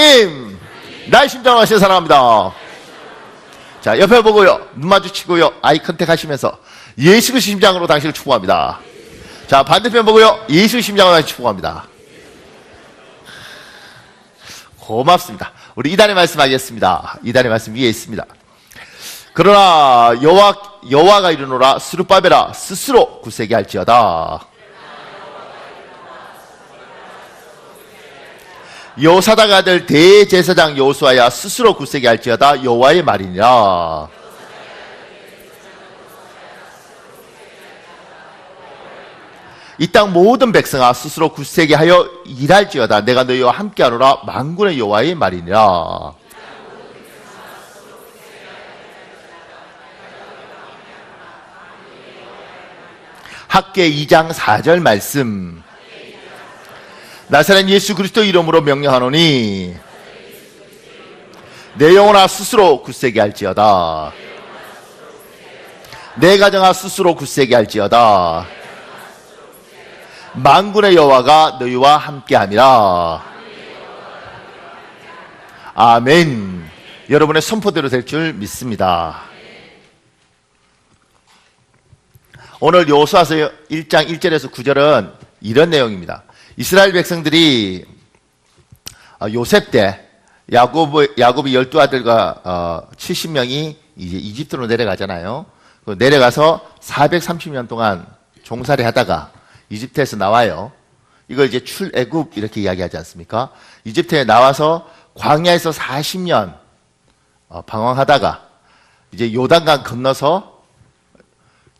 하나님, 나의 심장을 하시는 사랑합니다. 자, 옆에 보고요. 눈 마주치고요. 아이 컨택 하시면서 예수 그리스도의 심장으로 당신을 축복합니다. 자, 반대편 보고요. 예수의 심장으로 당신을 축복합니다. 고맙습니다. 우리 이단의 말씀 하겠습니다. 이단의 말씀 위에 있습니다. 그러나 여호와가 이르노라 스룹바벨아 스스로 굳세게 할지어다. 요사닥 아들 대제사장 여호수아야 스스로 굳세게 할지어다. 여호와의 말이니라. 이 땅 모든 백성아 스스로 굳세게 하여 일할지어다. 내가 너희와 함께하노라. 만군의 여호와의 말이니라. 학개 2장 4절 말씀. 나사렛 예수 그리스도 이름으로 명령하노니 내 영혼아 스스로 굳세게 할지어다. 내 가정아 스스로 굳세게 할지어다. 만군의 여호와가 너희와 함께함이라. 아멘. 여러분의 선포대로 될 줄 믿습니다. 오늘 여호수아서 1장 1절에서 9절은 이런 내용입니다. 이스라엘 백성들이 요셉 때 야곱의 12아들과 70명이 이제 이집트로 내려가잖아요. 내려가서 430년 동안 종살이 하다가 이집트에서 나와요. 이걸 이제 출애굽 이렇게 이야기하지 않습니까? 이집트에 나와서 광야에서 40년 방황하다가 이제 요단강 건너서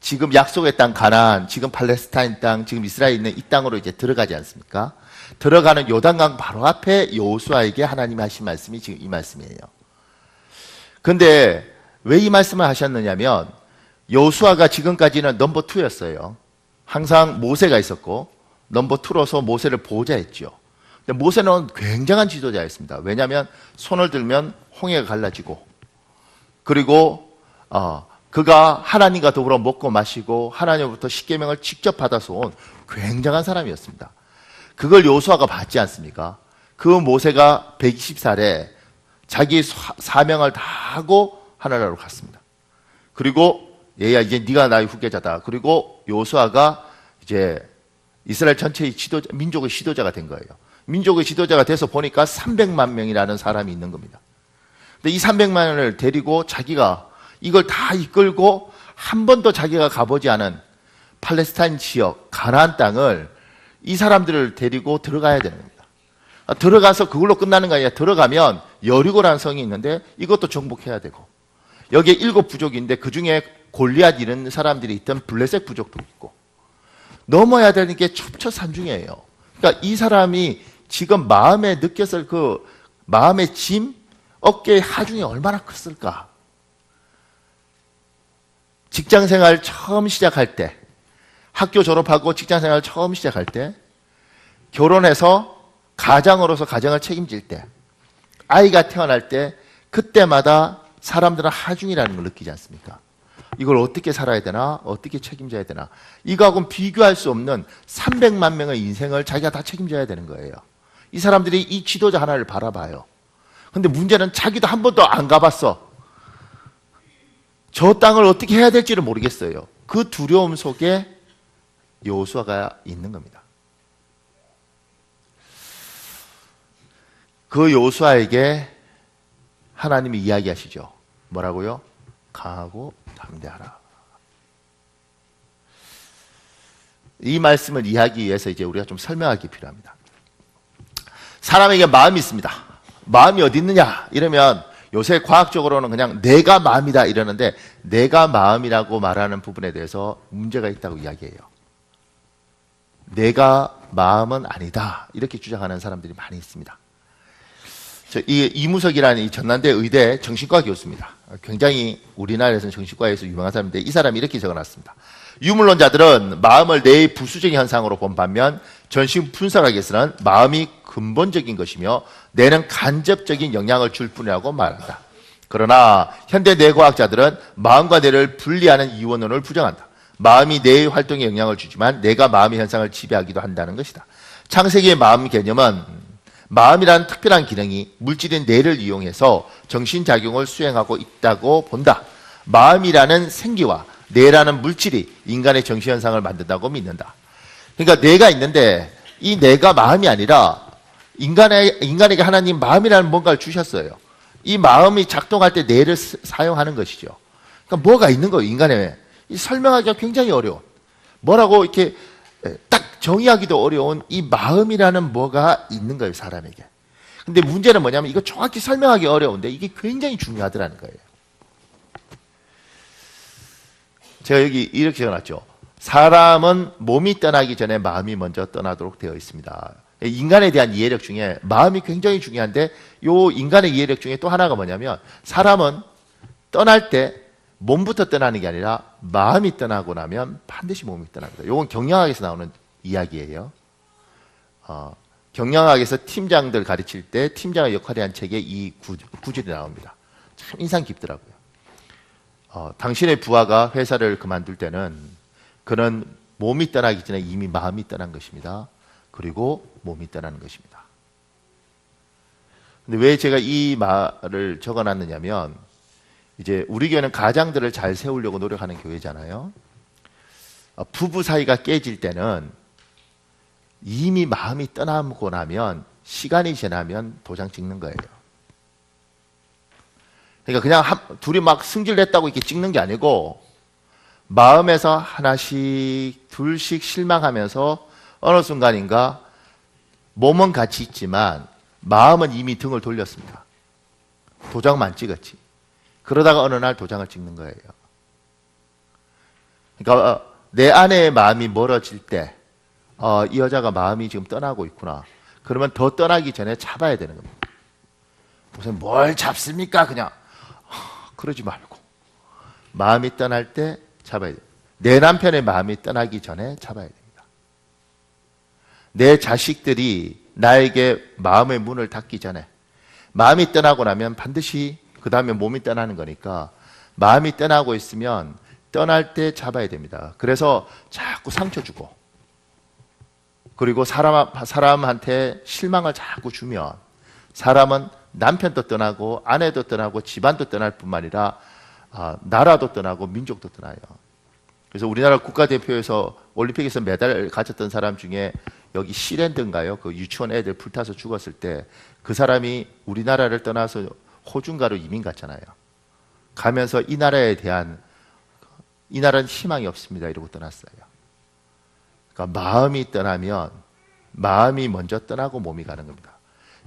지금 약속의 땅 가나안, 지금 팔레스타인 땅, 지금 이스라엘에 있는 이 땅으로 이제 들어가지 않습니까? 들어가는 요단강 바로 앞에 여호수아에게 하나님이 하신 말씀이 지금 이 말씀이에요. 근데 왜 이 말씀을 하셨느냐면 여호수아가 지금까지는 넘버 2였어요. 항상 모세가 있었고 넘버 2로서 모세를 보호자했죠. 근데 모세는 굉장한 지도자였습니다. 왜냐하면 손을 들면 홍해가 갈라지고, 그리고 그가 하나님과 더불어 먹고 마시고 하나님으로부터 십계명을 직접 받아서 온 굉장한 사람이었습니다. 그걸 여호수아가 받지 않습니까? 그 모세가 120살에 자기 사명을 다 하고 하나님으로 갔습니다. 그리고 얘야 이제 네가 나의 후계자다. 그리고 여호수아가 이제 이스라엘 전체의 지도자, 민족의 지도자가 된 거예요. 민족의 지도자가 돼서 보니까 300만 명이라는 사람이 있는 겁니다. 근데 이 300만을 데리고 자기가 이걸 다 이끌고 한 번도 자기가 가보지 않은 팔레스타인 지역 가나안 땅을 이 사람들을 데리고 들어가야 되는 겁니다. 들어가서 그걸로 끝나는 거 아니라 들어가면 여리고라는 성이 있는데 이것도 정복해야 되고, 여기에 7 부족인데 그 중에 골리앗 이런 사람들이 있던 블레셋 부족도 있고, 넘어야 되는 게 첩첩산중이에요. 그러니까 이 사람이 지금 마음에 느꼈을 그 마음의 짐, 어깨의 하중이 얼마나 컸을까. 직장생활 처음 시작할 때, 학교 졸업하고 직장생활 처음 시작할 때, 결혼해서 가장으로서 가정을 책임질 때, 아이가 태어날 때, 그때마다 사람들은 하중이라는 걸 느끼지 않습니까? 이걸 어떻게 살아야 되나? 어떻게 책임져야 되나? 이거하고는 비교할 수 없는 300만 명의 인생을 자기가 다 책임져야 되는 거예요. 이 사람들이 이 지도자 하나를 바라봐요. 근데 문제는 자기도 한 번도 안 가봤어. 저 땅을 어떻게 해야 될지를 모르겠어요. 그 두려움 속에 여호수아가 있는 겁니다. 그 여호수아에게 하나님이 이야기하시죠. 뭐라고요? 강하고 담대하라. 이 말씀을 이해하기 위해서 이제 우리가 좀 설명하기 필요합니다. 사람에게 마음이 있습니다. 마음이 어디 있느냐? 이러면 요새 과학적으로는 그냥 내가 마음이다 이러는데, 내가 마음이라고 말하는 부분에 대해서 문제가 있다고 이야기해요. 내가 마음은 아니다 이렇게 주장하는 사람들이 많이 있습니다. 이 이무석이라는 이 전남대 의대 정신과 교수입니다. 굉장히 우리나라에서는 정신과에서 유명한 사람인데, 이 사람이 이렇게 적어놨습니다. 유물론자들은 마음을 뇌의 부수적인 현상으로 본 반면 정신분석학에서는 마음이 근본적인 것이며 뇌는 간접적인 영향을 줄 뿐이라고 말한다. 그러나 현대 뇌과학자들은 마음과 뇌를 분리하는 이원론을 부정한다. 마음이 뇌의 활동에 영향을 주지만 뇌가 마음의 현상을 지배하기도 한다는 것이다. 창세기의 마음 개념은 마음이란 특별한 기능이 물질인 뇌를 이용해서 정신작용을 수행하고 있다고 본다. 마음이라는 생기와 뇌라는 물질이 인간의 정신현상을 만든다고 믿는다. 그러니까 뇌가 있는데 이 뇌가 마음이 아니라 인간에게 하나님 마음이라는 뭔가를 주셨어요. 이 마음이 작동할 때 뇌를 사용하는 것이죠. 그러니까 뭐가 있는 거예요, 인간에. 설명하기가 굉장히 어려워. 뭐라고 이렇게 딱 정의하기도 어려운 이 마음이라는 뭐가 있는 거예요, 사람에게. 근데 문제는 뭐냐면 이거 정확히 설명하기 어려운데 이게 굉장히 중요하더라는 거예요. 제가 여기 이렇게 적어놨죠. 사람은 몸이 떠나기 전에 마음이 먼저 떠나도록 되어 있습니다. 인간에 대한 이해력 중에 마음이 굉장히 중요한데 요 인간의 이해력 중에 또 하나가 뭐냐면 사람은 떠날 때 몸부터 떠나는 게 아니라 마음이 떠나고 나면 반드시 몸이 떠납니다. 요건 경영학에서 나오는 이야기예요. 경영학에서 팀장들 가르칠 때 팀장의 역할에 한 책에 이 구절이 나옵니다. 참 인상 깊더라고요. 당신의 부하가 회사를 그만둘 때는 그는 몸이 떠나기 전에 이미 마음이 떠난 것입니다. 그리고 몸이 떠나는 것입니다. 근데 왜 제가 이 말을 적어놨느냐면 이제 우리 교회는 가장들을 잘 세우려고 노력하는 교회잖아요. 부부 사이가 깨질 때는 이미 마음이 떠나고 나면 시간이 지나면 도장 찍는 거예요. 그러니까 그냥 둘이 막 승질냈다고 이렇게 찍는 게 아니고 마음에서 하나씩 둘씩 실망하면서 어느 순간인가 몸은 같이 있지만 마음은 이미 등을 돌렸습니다. 도장만 찍었지. 그러다가 어느 날 도장을 찍는 거예요. 그러니까 내 아내의 마음이 멀어질 때 이 여자가 마음이 지금 떠나고 있구나. 그러면 더 떠나기 전에 잡아야 되는 겁니다. 무슨 뭘 잡습니까? 그냥 그러지 말고 마음이 떠날 때 잡아야 돼요. 내 남편의 마음이 떠나기 전에 잡아야 됩니다. 내 자식들이 나에게 마음의 문을 닫기 전에 마음이 떠나고 나면 반드시 그 다음에 몸이 떠나는 거니까 마음이 떠나고 있으면 떠날 때 잡아야 됩니다. 그래서 자꾸 상처 주고 그리고 사람한테 실망을 자꾸 주면 사람은 남편도 떠나고 아내도 떠나고 집안도 떠날 뿐만 아니라 나라도 떠나고 민족도 떠나요. 그래서 우리나라 국가대표에서 올림픽에서 메달을 가졌던 사람 중에 여기 시랜드인가요? 그 유치원 애들 불타서 죽었을 때 그 사람이 우리나라를 떠나서 호주인가로 이민 갔잖아요. 가면서 이 나라에 대한 이 나라는 희망이 없습니다. 이러고 떠났어요. 그러니까 마음이 떠나면 마음이 먼저 떠나고 몸이 가는 겁니다.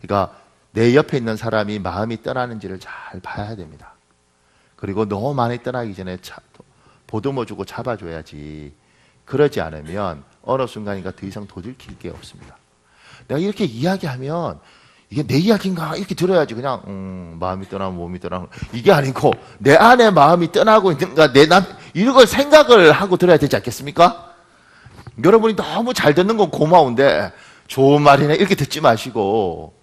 그러니까 내 옆에 있는 사람이 마음이 떠나는지를 잘 봐야 됩니다. 그리고 너무 많이 떠나기 전에 보듬어주고 잡아줘야지. 그러지 않으면 어느 순간인가 더 이상 도질킬 게 없습니다. 내가 이렇게 이야기하면 이게 내 이야기인가 이렇게 들어야지. 그냥 마음이 떠나면 몸이 떠나면 이게 아니고 내 안에 마음이 떠나고 있는가 이런 걸 생각을 하고 들어야 되지 않겠습니까? 여러분이 너무 잘 듣는 건 고마운데 좋은 말이네 이렇게 듣지 마시고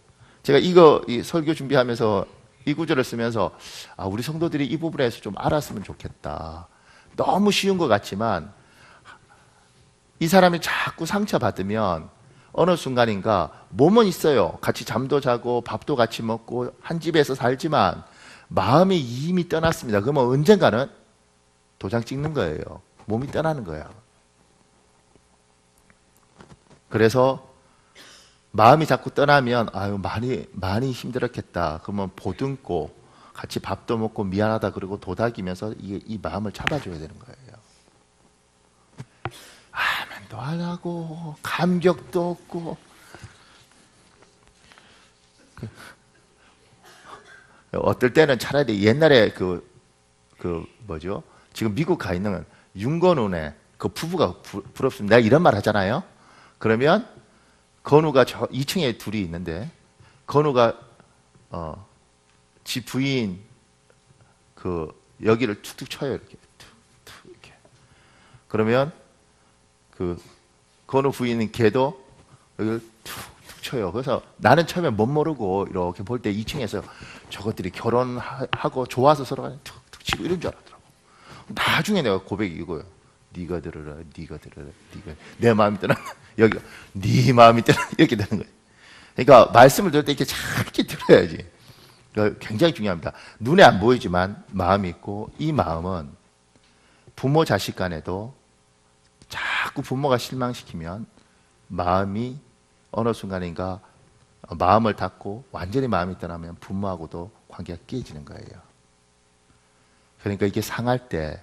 제가 이 설교 준비하면서 이 구절을 쓰면서 우리 성도들이 이 부분에서 좀 알았으면 좋겠다. 너무 쉬운 것 같지만 이 사람이 자꾸 상처받으면 어느 순간인가 몸은 있어요. 같이 잠도 자고 밥도 같이 먹고 한 집에서 살지만 마음이 이미 떠났습니다. 그러면 언젠가는 도장 찍는 거예요. 몸이 떠나는 거야. 그래서 마음이 자꾸 떠나면 많이 힘들었겠다. 그러면 보듬고 같이 밥도 먹고 미안하다 그러고 도닥이면서 이 마음을 잡아줘야 되는 거예요. 아멘도 안 하고 감격도 없고 어떨 때는 차라리 옛날에 뭐죠? 지금 미국 가 있는 윤건운의 그 부부가 부럽습니다. 내가 이런 말 하잖아요. 그러면 건우가 저 2층에 둘이 있는데 건우가 지 부인 여기를 툭툭 쳐요. 이렇게 툭툭 이렇게. 그러면 건우 부인은 걔도 여기를 툭툭 쳐요. 그래서 나는 처음에 못 모르고 이렇게 볼 때 2층에서 저것들이 결혼하고 좋아서 서로 툭툭 치고 이런 줄 알았더라고. 나중에 내가 고백이 이거예요. 네가 들어라. 내 마음이 떠나 여기가 네 마음이 떠나 이렇게 되는 거예요. 그러니까 말씀을 들을 때 이렇게 짧게 들어야지. 굉장히 중요합니다. 눈에 안 보이지만 마음이 있고, 이 마음은 부모 자식 간에도 자꾸 부모가 실망시키면 마음이 어느 순간인가 마음을 닫고 완전히 마음이 떠나면 부모하고도 관계가 깨지는 거예요. 그러니까 이게 상할 때,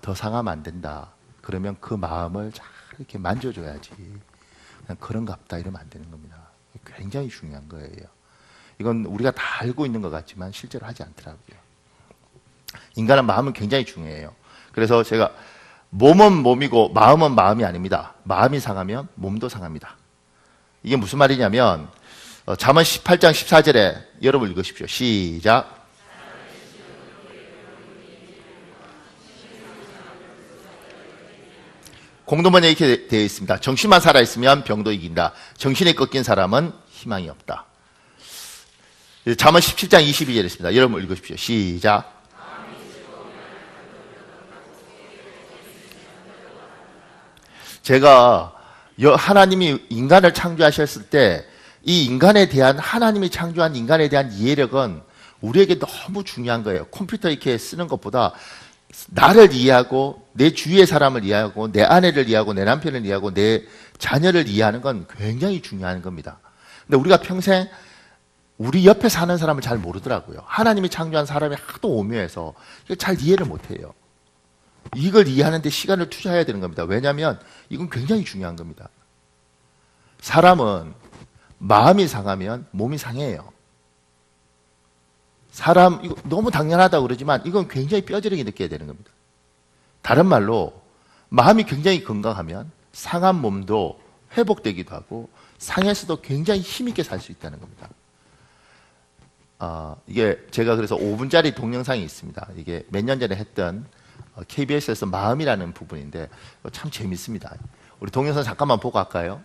더 상하면 안 된다. 그러면 그 마음을 잘 이렇게 만져줘야지. 그냥 그런갑다 이러면 안 되는 겁니다. 굉장히 중요한 거예요. 이건 우리가 다 알고 있는 것 같지만 실제로 하지 않더라고요. 인간은 마음은 굉장히 중요해요. 그래서 제가 몸은 몸이고 마음은 마음이 아닙니다. 마음이 상하면 몸도 상합니다. 이게 무슨 말이냐면 잠언 18장 14절에 여러분 읽으십시오. 시작. 공동번역에 이렇게 되어 있습니다. 정신만 살아있으면 병도 이긴다. 정신이 꺾인 사람은 희망이 없다. 잠언 17장 22절에 있습니다. 여러분 읽으십시오. 시작. 제가 하나님이 인간을 창조하셨을 때 이 인간에 대한 하나님이 창조한 인간에 대한 이해력은 우리에게 너무 중요한 거예요. 컴퓨터 이렇게 쓰는 것보다 나를 이해하고 내 주위의 사람을 이해하고 내 아내를 이해하고 내 남편을 이해하고 내 자녀를 이해하는 건 굉장히 중요한 겁니다. 근데 우리가 평생 우리 옆에 사는 사람을 잘 모르더라고요. 하나님이 창조한 사람이 하도 오묘해서 잘 이해를 못해요. 이걸 이해하는데 시간을 투자해야 되는 겁니다. 왜냐하면 이건 굉장히 중요한 겁니다. 사람은 마음이 상하면 몸이 상해요. 이거 너무 당연하다고 그러지만 이건 굉장히 뼈저리게 느껴야 되는 겁니다. 다른 말로 마음이 굉장히 건강하면 상한 몸도 회복되기도 하고 상해서도 굉장히 힘있게 살 수 있다는 겁니다. 이게 제가 그래서 5분짜리 동영상이 있습니다. 이게 몇 년 전에 했던 KBS에서 마음이라는 부분인데 참 재밌습니다. 우리 동영상 잠깐만 보고 갈까요?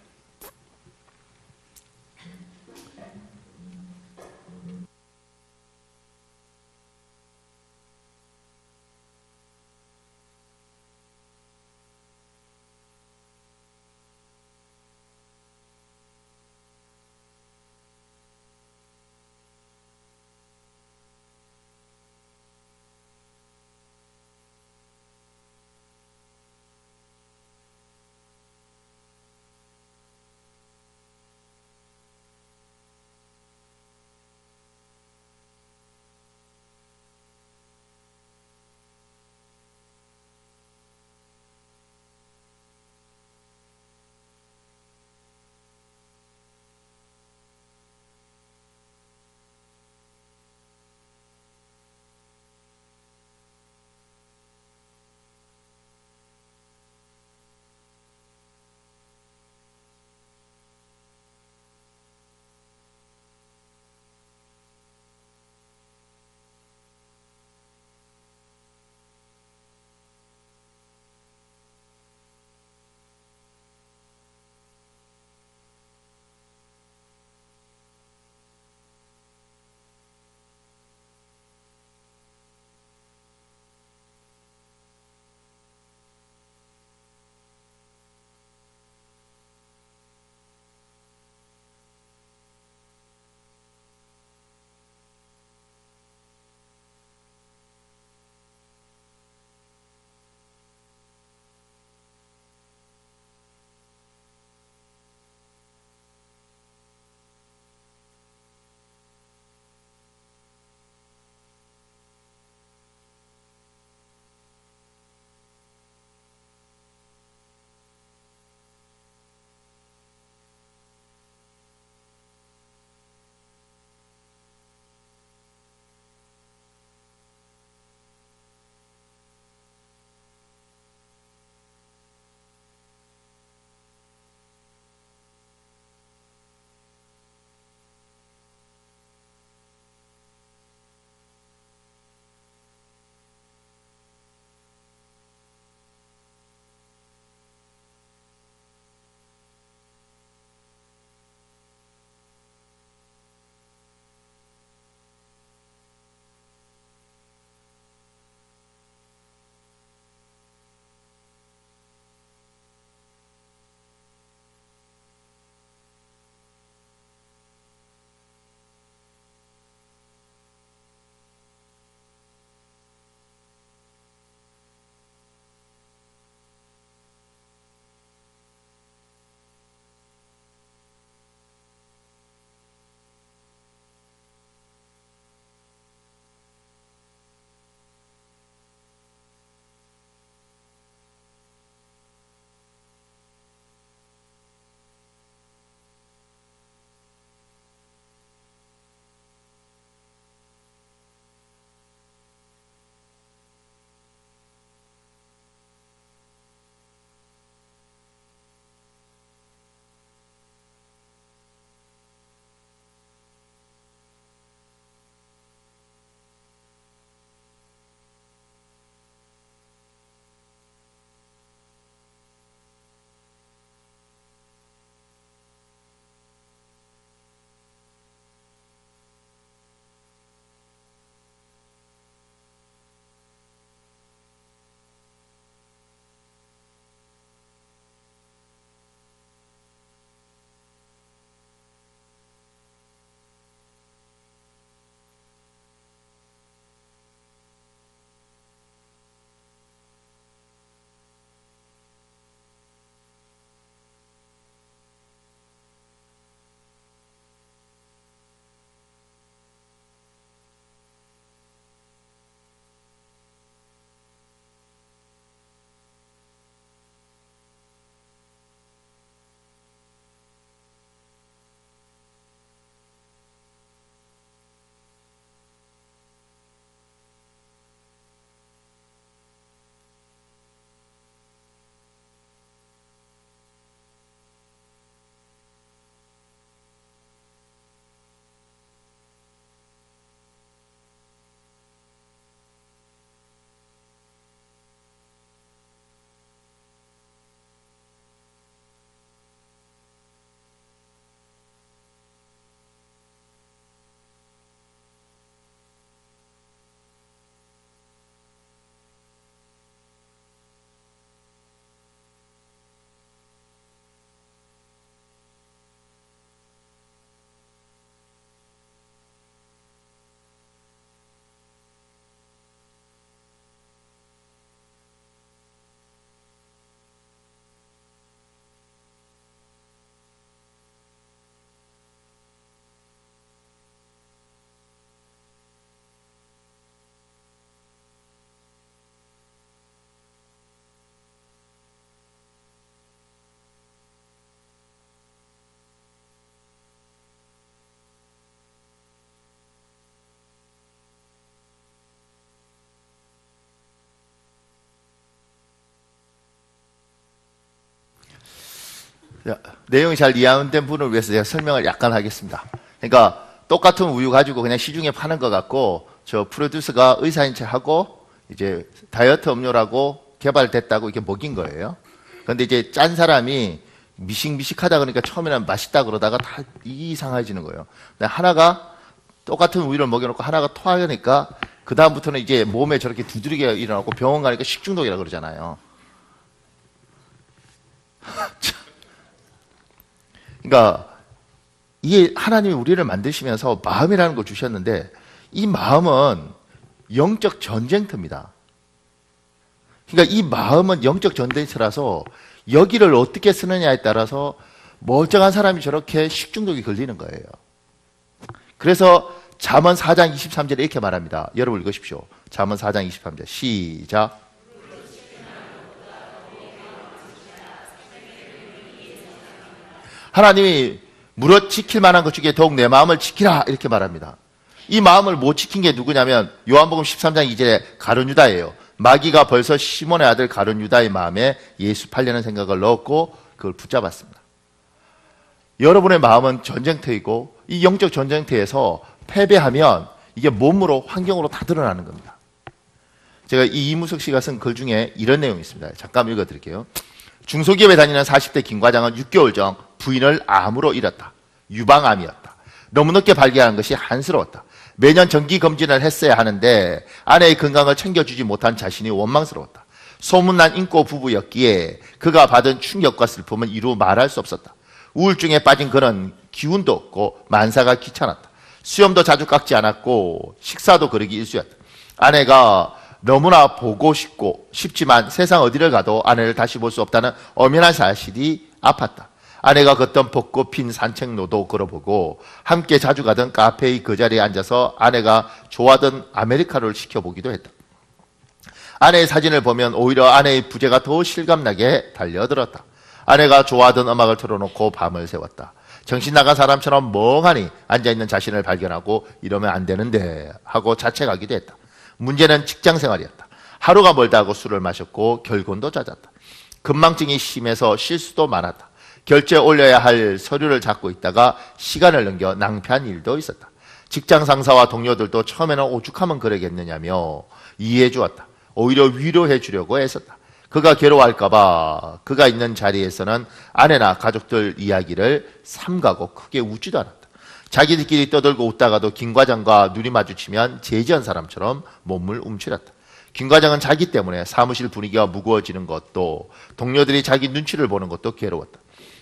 내용이 잘 이해 안 된 분을 위해서 제가 설명을 약간 하겠습니다. 그러니까 똑같은 우유 가지고 그냥 시중에 파는 것 같고 저 프로듀서가 의사인 체 하고 이제 다이어트 음료라고 개발됐다고 이렇게 먹인 거예요. 그런데 이제 짠 사람이 미식미식하다 그러니까 처음에는 맛있다 그러다가 다 이상해지는 거예요. 근데 하나가 똑같은 우유를 먹여놓고 하나가 토하니까 그 다음부터는 이제 몸에 저렇게 두드리게 일어나고 병원 가니까 식중독이라 그러잖아요. 그러니까 이게 하나님이 우리를 만드시면서 마음이라는 걸 주셨는데 이 마음은 영적 전쟁터입니다. 그러니까 이 마음은 영적 전쟁터라서 여기를 어떻게 쓰느냐에 따라서 멀쩡한 사람이 저렇게 식중독이 걸리는 거예요. 그래서 잠언 4장 23절에 이렇게 말합니다. 여러분 읽으십시오. 잠언 4장 23절 시작. 하나님이 무릇 지킬 만한 것 중에 더욱 내 마음을 지키라 이렇게 말합니다. 이 마음을 못 지킨 게 누구냐면 요한복음 13장 2절에 가룟 유다예요. 마귀가 벌써 시몬의 아들 가룟 유다의 마음에 예수 팔려는 생각을 넣었고 그걸 붙잡았습니다. 여러분의 마음은 전쟁터이고 이 영적 전쟁터에서 패배하면 이게 몸으로 환경으로 다 드러나는 겁니다. 제가 이 이무석 씨가 쓴 글 중에 이런 내용이 있습니다. 잠깐 읽어드릴게요. 중소기업에 다니는 40대 김 과장은 6개월 전 부인을 암으로 잃었다. 유방암이었다. 너무 늦게 발견한 것이 한스러웠다. 매년 정기검진을 했어야 하는데 아내의 건강을 챙겨주지 못한 자신이 원망스러웠다. 소문난 인고 부부였기에 그가 받은 충격과 슬픔은 이루 말할 수 없었다. 우울증에 빠진 그는 기운도 없고 만사가 귀찮았다. 수염도 자주 깎지 않았고 식사도 그러기 일쑤였다. 아내가 너무나 보고 싶지만 세상 어디를 가도 아내를 다시 볼 수 없다는 엄연한 사실이 아팠다. 아내가 걷던 벚꽃 핀 산책로도 걸어보고 함께 자주 가던 카페의 그 자리에 앉아서 아내가 좋아하던 아메리카노를 시켜보기도 했다. 아내의 사진을 보면 오히려 아내의 부재가 더 실감나게 달려들었다. 아내가 좋아하던 음악을 틀어놓고 밤을 새웠다. 정신 나간 사람처럼 멍하니 앉아있는 자신을 발견하고 이러면 안 되는데 하고 자책하기도 했다. 문제는 직장생활이었다. 하루가 멀다 하고 술을 마셨고 결곤도 잦았다. 건망증이 심해서 실수도 많았다. 결제 올려야 할 서류를 잡고 있다가 시간을 넘겨 낭패한 일도 있었다. 직장 상사와 동료들도 처음에는 오죽하면 그러겠느냐며 이해해 주었다. 오히려 위로해 주려고 애썼다. 그가 괴로워할까봐 그가 있는 자리에서는 아내나 가족들 이야기를 삼가고 크게 웃지도 않았다. 자기들끼리 떠들고 웃다가도 김 과장과 눈이 마주치면 제지한 사람처럼 몸을 움츠렸다. 김 과장은 자기 때문에 사무실 분위기가 무거워지는 것도 동료들이 자기 눈치를 보는 것도 괴로웠다.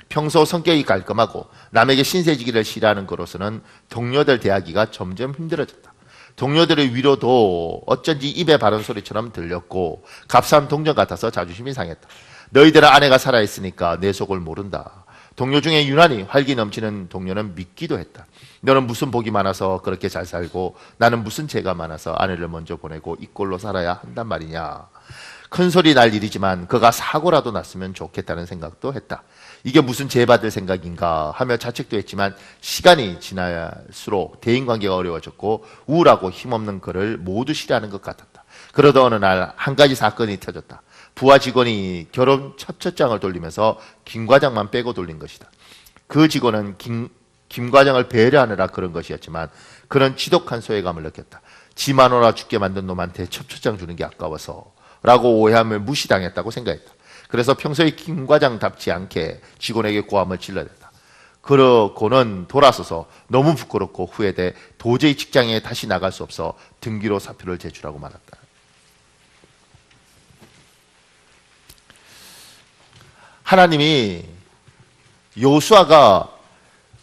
평소 성격이 깔끔하고 남에게 신세지기를 싫어하는 그로서는 동료들 대하기가 점점 힘들어졌다. 동료들의 위로도 어쩐지 입에 바른 소리처럼 들렸고 값싼 동정 같아서 자존심이 상했다. 너희들은 아내가 살아있으니까 내 속을 모른다. 동료 중에 유난히 활기 넘치는 동료는 믿기도 했다. 너는 무슨 복이 많아서 그렇게 잘 살고 나는 무슨 죄가 많아서 아내를 먼저 보내고 이 꼴로 살아야 한단 말이냐. 큰 소리 날 일이지만 그가 사고라도 났으면 좋겠다는 생각도 했다. 이게 무슨 죄 받을 생각인가 하며 자책도 했지만 시간이 지날수록 대인관계가 어려워졌고 우울하고 힘없는 그를 모두 싫어하는 것 같았다. 그러다 어느 날 한 가지 사건이 터졌다. 부하 직원이 결혼 첩첩장을 돌리면서 김 과장만 빼고 돌린 것이다. 그 직원은 김 과장을 배려하느라 그런 것이었지만 그는 지독한 소외감을 느꼈다. 지 마누라 죽게 만든 놈한테 첩첩장 주는 게 아까워서 라고 오해하며 무시당했다고 생각했다. 그래서 평소에 김 과장답지 않게 직원에게 고함을 질러댔다. 그러고는 돌아서서 너무 부끄럽고 후회돼 도저히 직장에 다시 나갈 수 없어 등기로 사표를 제출하고 말았다. 하나님이 여호수아가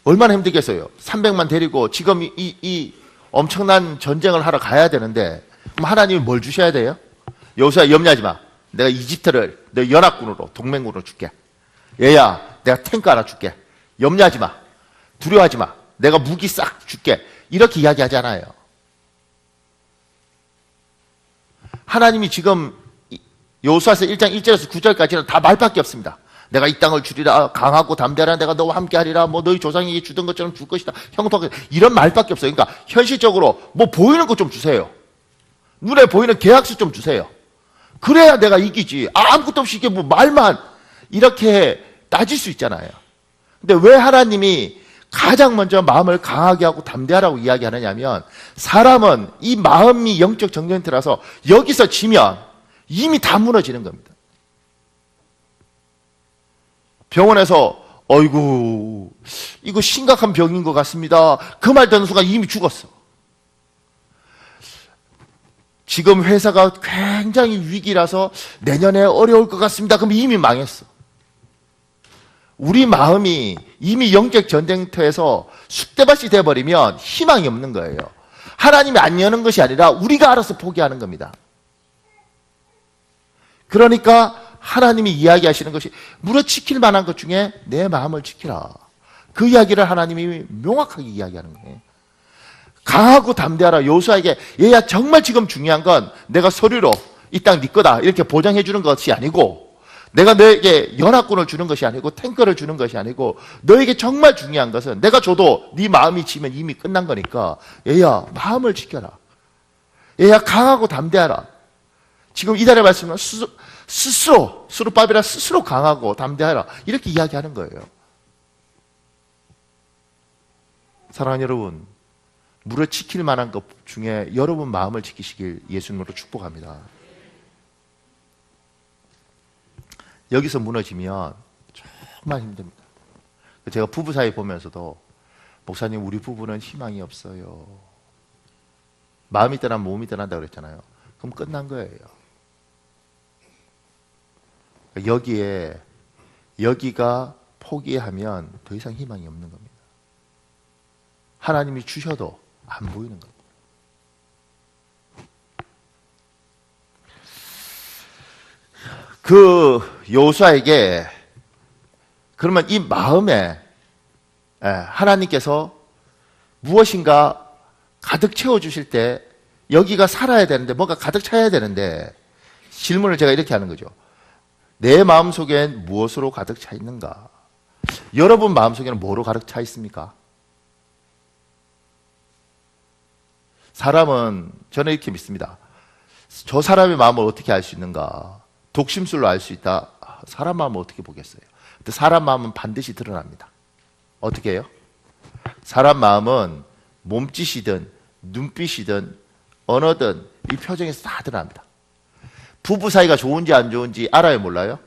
얼마나 힘들겠어요. 300만 데리고 지금 이 엄청난 전쟁을 하러 가야 되는데 그럼 하나님이 뭘 주셔야 돼요? 여호수아 염려하지 마. 내가 이집트를 너 연합군으로 동맹군으로 줄게. 얘야 내가 탱크 하나 줄게. 염려하지 마. 두려워하지 마. 내가 무기 싹 줄게. 이렇게 이야기하잖아요. 하나님이 지금 여호수아서 1장 1절에서 9절까지는 다 말밖에 없습니다. 내가 이 땅을 주리라. 강하고 담대한 내가 너와 함께 하리라. 뭐 너희 조상에게 주던 것처럼 줄 것이다. 형통하게 이런 말밖에 없어요. 그러니까 현실적으로 뭐 보이는 거 좀 주세요. 눈에 보이는 계약서 좀 주세요. 그래야 내가 이기지. 아무것도 없이 이게 뭐 말만 이렇게 따질 수 있잖아요. 근데 왜 하나님이 가장 먼저 마음을 강하게 하고 담대하라고 이야기하느냐면, 사람은 이 마음이 영적 정전터라서 여기서 지면 이미 다 무너지는 겁니다. 병원에서 어이구 이거 심각한 병인 것 같습니다, 그 말 듣는 순간 이미 죽었어. 지금 회사가 굉장히 위기라서 내년에 어려울 것 같습니다, 그럼 이미 망했어. 우리 마음이 이미 영적 전쟁터에서 쑥대밭이 돼버리면 희망이 없는 거예요. 하나님이 안 여는 것이 아니라 우리가 알아서 포기하는 겁니다. 그러니까 하나님이 이야기하시는 것이 무릇 지킬 만한 것 중에 내 마음을 지키라. 그 이야기를 하나님이 명확하게 이야기하는 거예요. 강하고 담대하라. 여호수아에게 얘야 정말 지금 중요한 건 내가 서류로 이 땅 네 거다 이렇게 보장해 주는 것이 아니고, 내가 너에게 연합군을 주는 것이 아니고 탱크를 주는 것이 아니고, 너에게 정말 중요한 것은 내가 줘도 네 마음이 지면 이미 끝난 거니까 얘야 마음을 지켜라. 얘야 강하고 담대하라. 지금 이달의 말씀은 스스로 수르바벨아 스스로 강하고 담대하라 이렇게 이야기하는 거예요. 사랑하는 여러분, 무릇 지킬 만한 것 중에 여러분 마음을 지키시길 예수님으로 축복합니다. 여기서 무너지면 정말 힘듭니다. 제가 부부 사이 보면서도 목사님 우리 부부는 희망이 없어요, 마음이 떠나면 몸이 떠난다고 그랬잖아요. 그럼 끝난 거예요. 여기가 포기하면 더 이상 희망이 없는 겁니다. 하나님이 주셔도 안 보이는 겁니다. 그 여호수아에게 그러면 이 마음에 하나님께서 무엇인가 가득 채워주실 때 여기가 살아야 되는데, 뭔가 가득 차야 되는데, 질문을 제가 이렇게 하는 거죠. 내 마음속엔 무엇으로 가득 차 있는가? 여러분 마음속에는 뭐로 가득 차 있습니까? 사람은, 저는 이렇게 믿습니다. 저 사람의 마음을 어떻게 알 수 있는가? 독심술로 알 수 있다. 사람 마음을 어떻게 보겠어요? 근데 사람 마음은 반드시 드러납니다. 어떻게 해요? 사람 마음은 몸짓이든 눈빛이든 언어든 이 표정에서 다 드러납니다. 부부 사이가 좋은지 안 좋은지 알아요, 몰라요?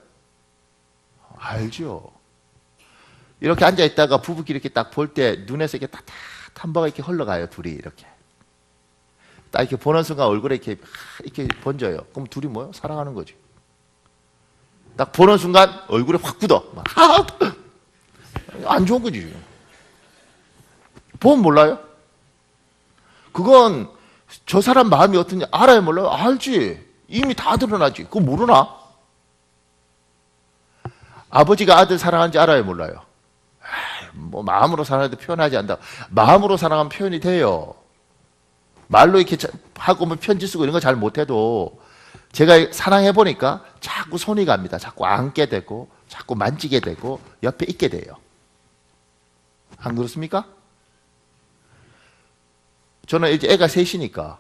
알죠. 이렇게 앉아있다가 부부끼리 이렇게 딱 볼 때 눈에서 이렇게 따뜻한 바가 이렇게 흘러가요, 둘이 이렇게. 딱 이렇게 보는 순간 얼굴에 이렇게 번져요. 그럼 둘이 뭐요? 사랑하는 거지. 딱 보는 순간 얼굴에 확 굳어. 안 좋은 거지. 보면 몰라요? 그건 저 사람 마음이 어떤지 알아요, 몰라요? 알지. 이미 다 드러나지. 그거 모르나? 아버지가 아들 사랑하는지 알아요, 몰라요? 뭐 마음으로 사랑하는데 표현하지 않는다. 마음으로 사랑하면 표현이 돼요. 말로 이렇게 하고 뭐 편지 쓰고 이런 거 잘 못해도 제가 사랑해보니까 자꾸 손이 갑니다. 자꾸 안게 되고 자꾸 만지게 되고 옆에 있게 돼요. 안 그렇습니까? 저는 이제 애가 셋이니까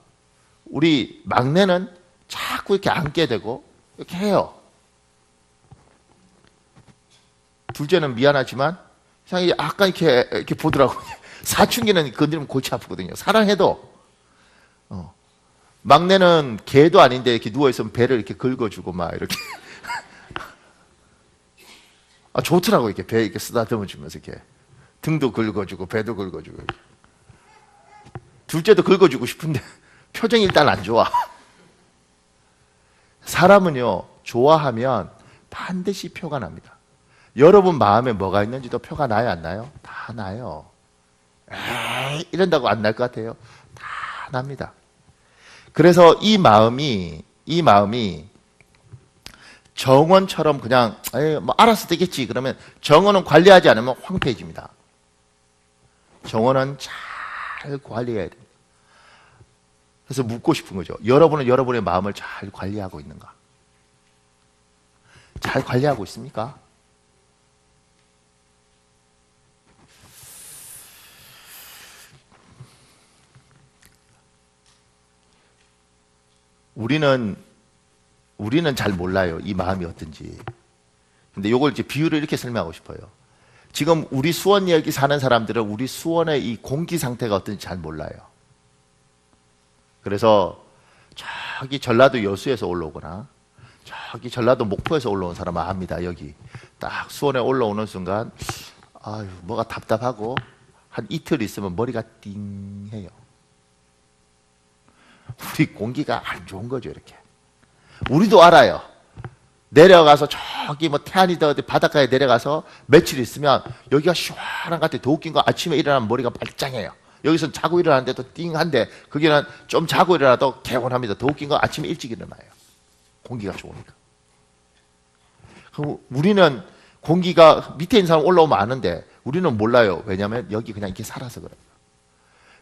우리 막내는 자꾸 이렇게 안게 되고 이렇게 해요. 둘째는 미안하지만 이상하게 약간 이렇게 보더라고요. 사춘기는 건드리면 골치 아프거든요. 사랑해도. 막내는 개도 아닌데 이렇게 누워있으면 배를 이렇게 긁어주고 막 이렇게. 좋더라고. 이렇게 배 이렇게 쓰다듬어 주면서 이렇게. 등도 긁어주고 배도 긁어주고. 둘째도 긁어주고 싶은데 표정이 일단 안 좋아. 사람은요, 좋아하면 반드시 표가 납니다. 여러분 마음에 뭐가 있는지도 표가 나요, 안 나요? 다 나요. 에이, 이런다고 안 날 것 같아요? 다 납니다. 그래서 이 마음이 정원처럼 그냥 뭐 알아서 되겠지 그러면 정원은 관리하지 않으면 황폐해집니다. 정원은 잘 관리해야 됩니다. 그래서 묻고 싶은 거죠. 여러분은 여러분의 마음을 잘 관리하고 있는가? 잘 관리하고 있습니까? 우리는 잘 몰라요. 이 마음이 어떤지. 근데 이걸 이제 비유를 이렇게 설명하고 싶어요. 지금 우리 수원역에 사는 사람들은 우리 수원의 이 공기 상태가 어떤지 잘 몰라요. 그래서 저기 전라도 여수에서 올라오거나 저기 전라도 목포에서 올라온 사람은 압니다. 여기 딱 수원에 올라오는 순간 아유 뭐가 답답하고 한 이틀 있으면 머리가 띵해요. 우리 공기가 안 좋은 거죠. 이렇게 우리도 알아요. 내려가서 저기 뭐 태안이다 어디 바닷가에 내려가서 며칠 있으면 여기가 시원한 것 같아. 더 웃긴 거 아침에 일어나면 머리가 말짱해요. 여기서 자고 일어나는데도 띵한데 거기는 좀 자고 일어나도 개운합니다. 더 웃긴 거 아침에 일찍 일어나요. 공기가 좋으니까. 그럼 우리는 공기가 밑에 있는 사람 올라오면 아는데 우리는 몰라요. 왜냐하면 여기 그냥 이렇게 살아서 그래요.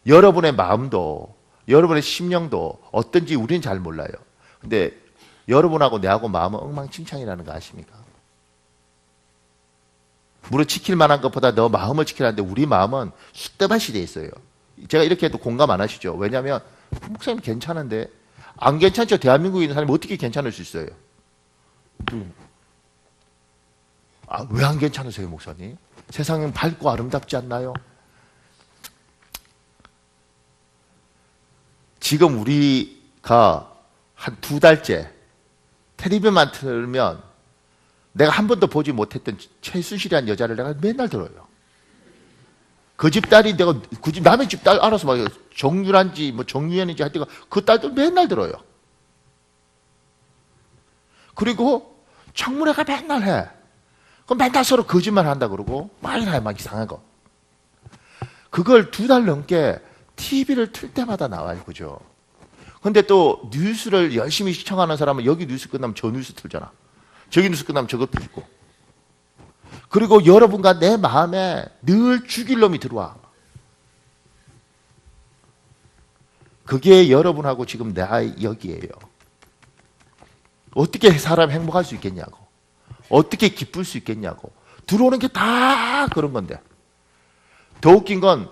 여러분의 마음도 여러분의 심령도 어떤지 우리는 잘 몰라요. 근데 여러분하고 내하고 마음은 엉망진창이라는 거 아십니까? 물을 지킬 만한 것보다 너 마음을 지키라는데 우리 마음은 쑥대밭이 돼 있어요. 제가 이렇게 해도 공감 안 하시죠? 왜냐하면 목사님 괜찮은데 안 괜찮죠? 대한민국에 있는 사람이 어떻게 괜찮을 수 있어요? 아, 왜 안 괜찮으세요, 목사님? 세상은 밝고 아름답지 않나요? 지금 우리가 한 2달째 텔레비전만 틀면 내가 한 번도 보지 못했던 최순실이라는 여자를 내가 맨날 들어요. 그 집 딸이 내가 그 집 남의 집 딸 알아서 막 정유란지 뭐 정유현인지 할 때가 그 딸도 맨날 들어요. 그리고 청문회가 맨날 해. 그럼 맨날 서로 거짓말 한다 그러고 많이 해, 막 이상한 거. 그걸 2달 넘게 TV를 틀 때마다 나와요. 그죠? 근데 또 뉴스를 열심히 시청하는 사람은 여기 뉴스 끝나면 저 뉴스 틀잖아. 저기 뉴스 끝나면 저것 틀고. 그리고 여러분과 내 마음에 늘 죽일 놈이 들어와. 그게 여러분하고 지금 내 여기에요. 어떻게 사람 행복할 수 있겠냐고. 어떻게 기쁠 수 있겠냐고. 들어오는 게 다 그런 건데. 더 웃긴 건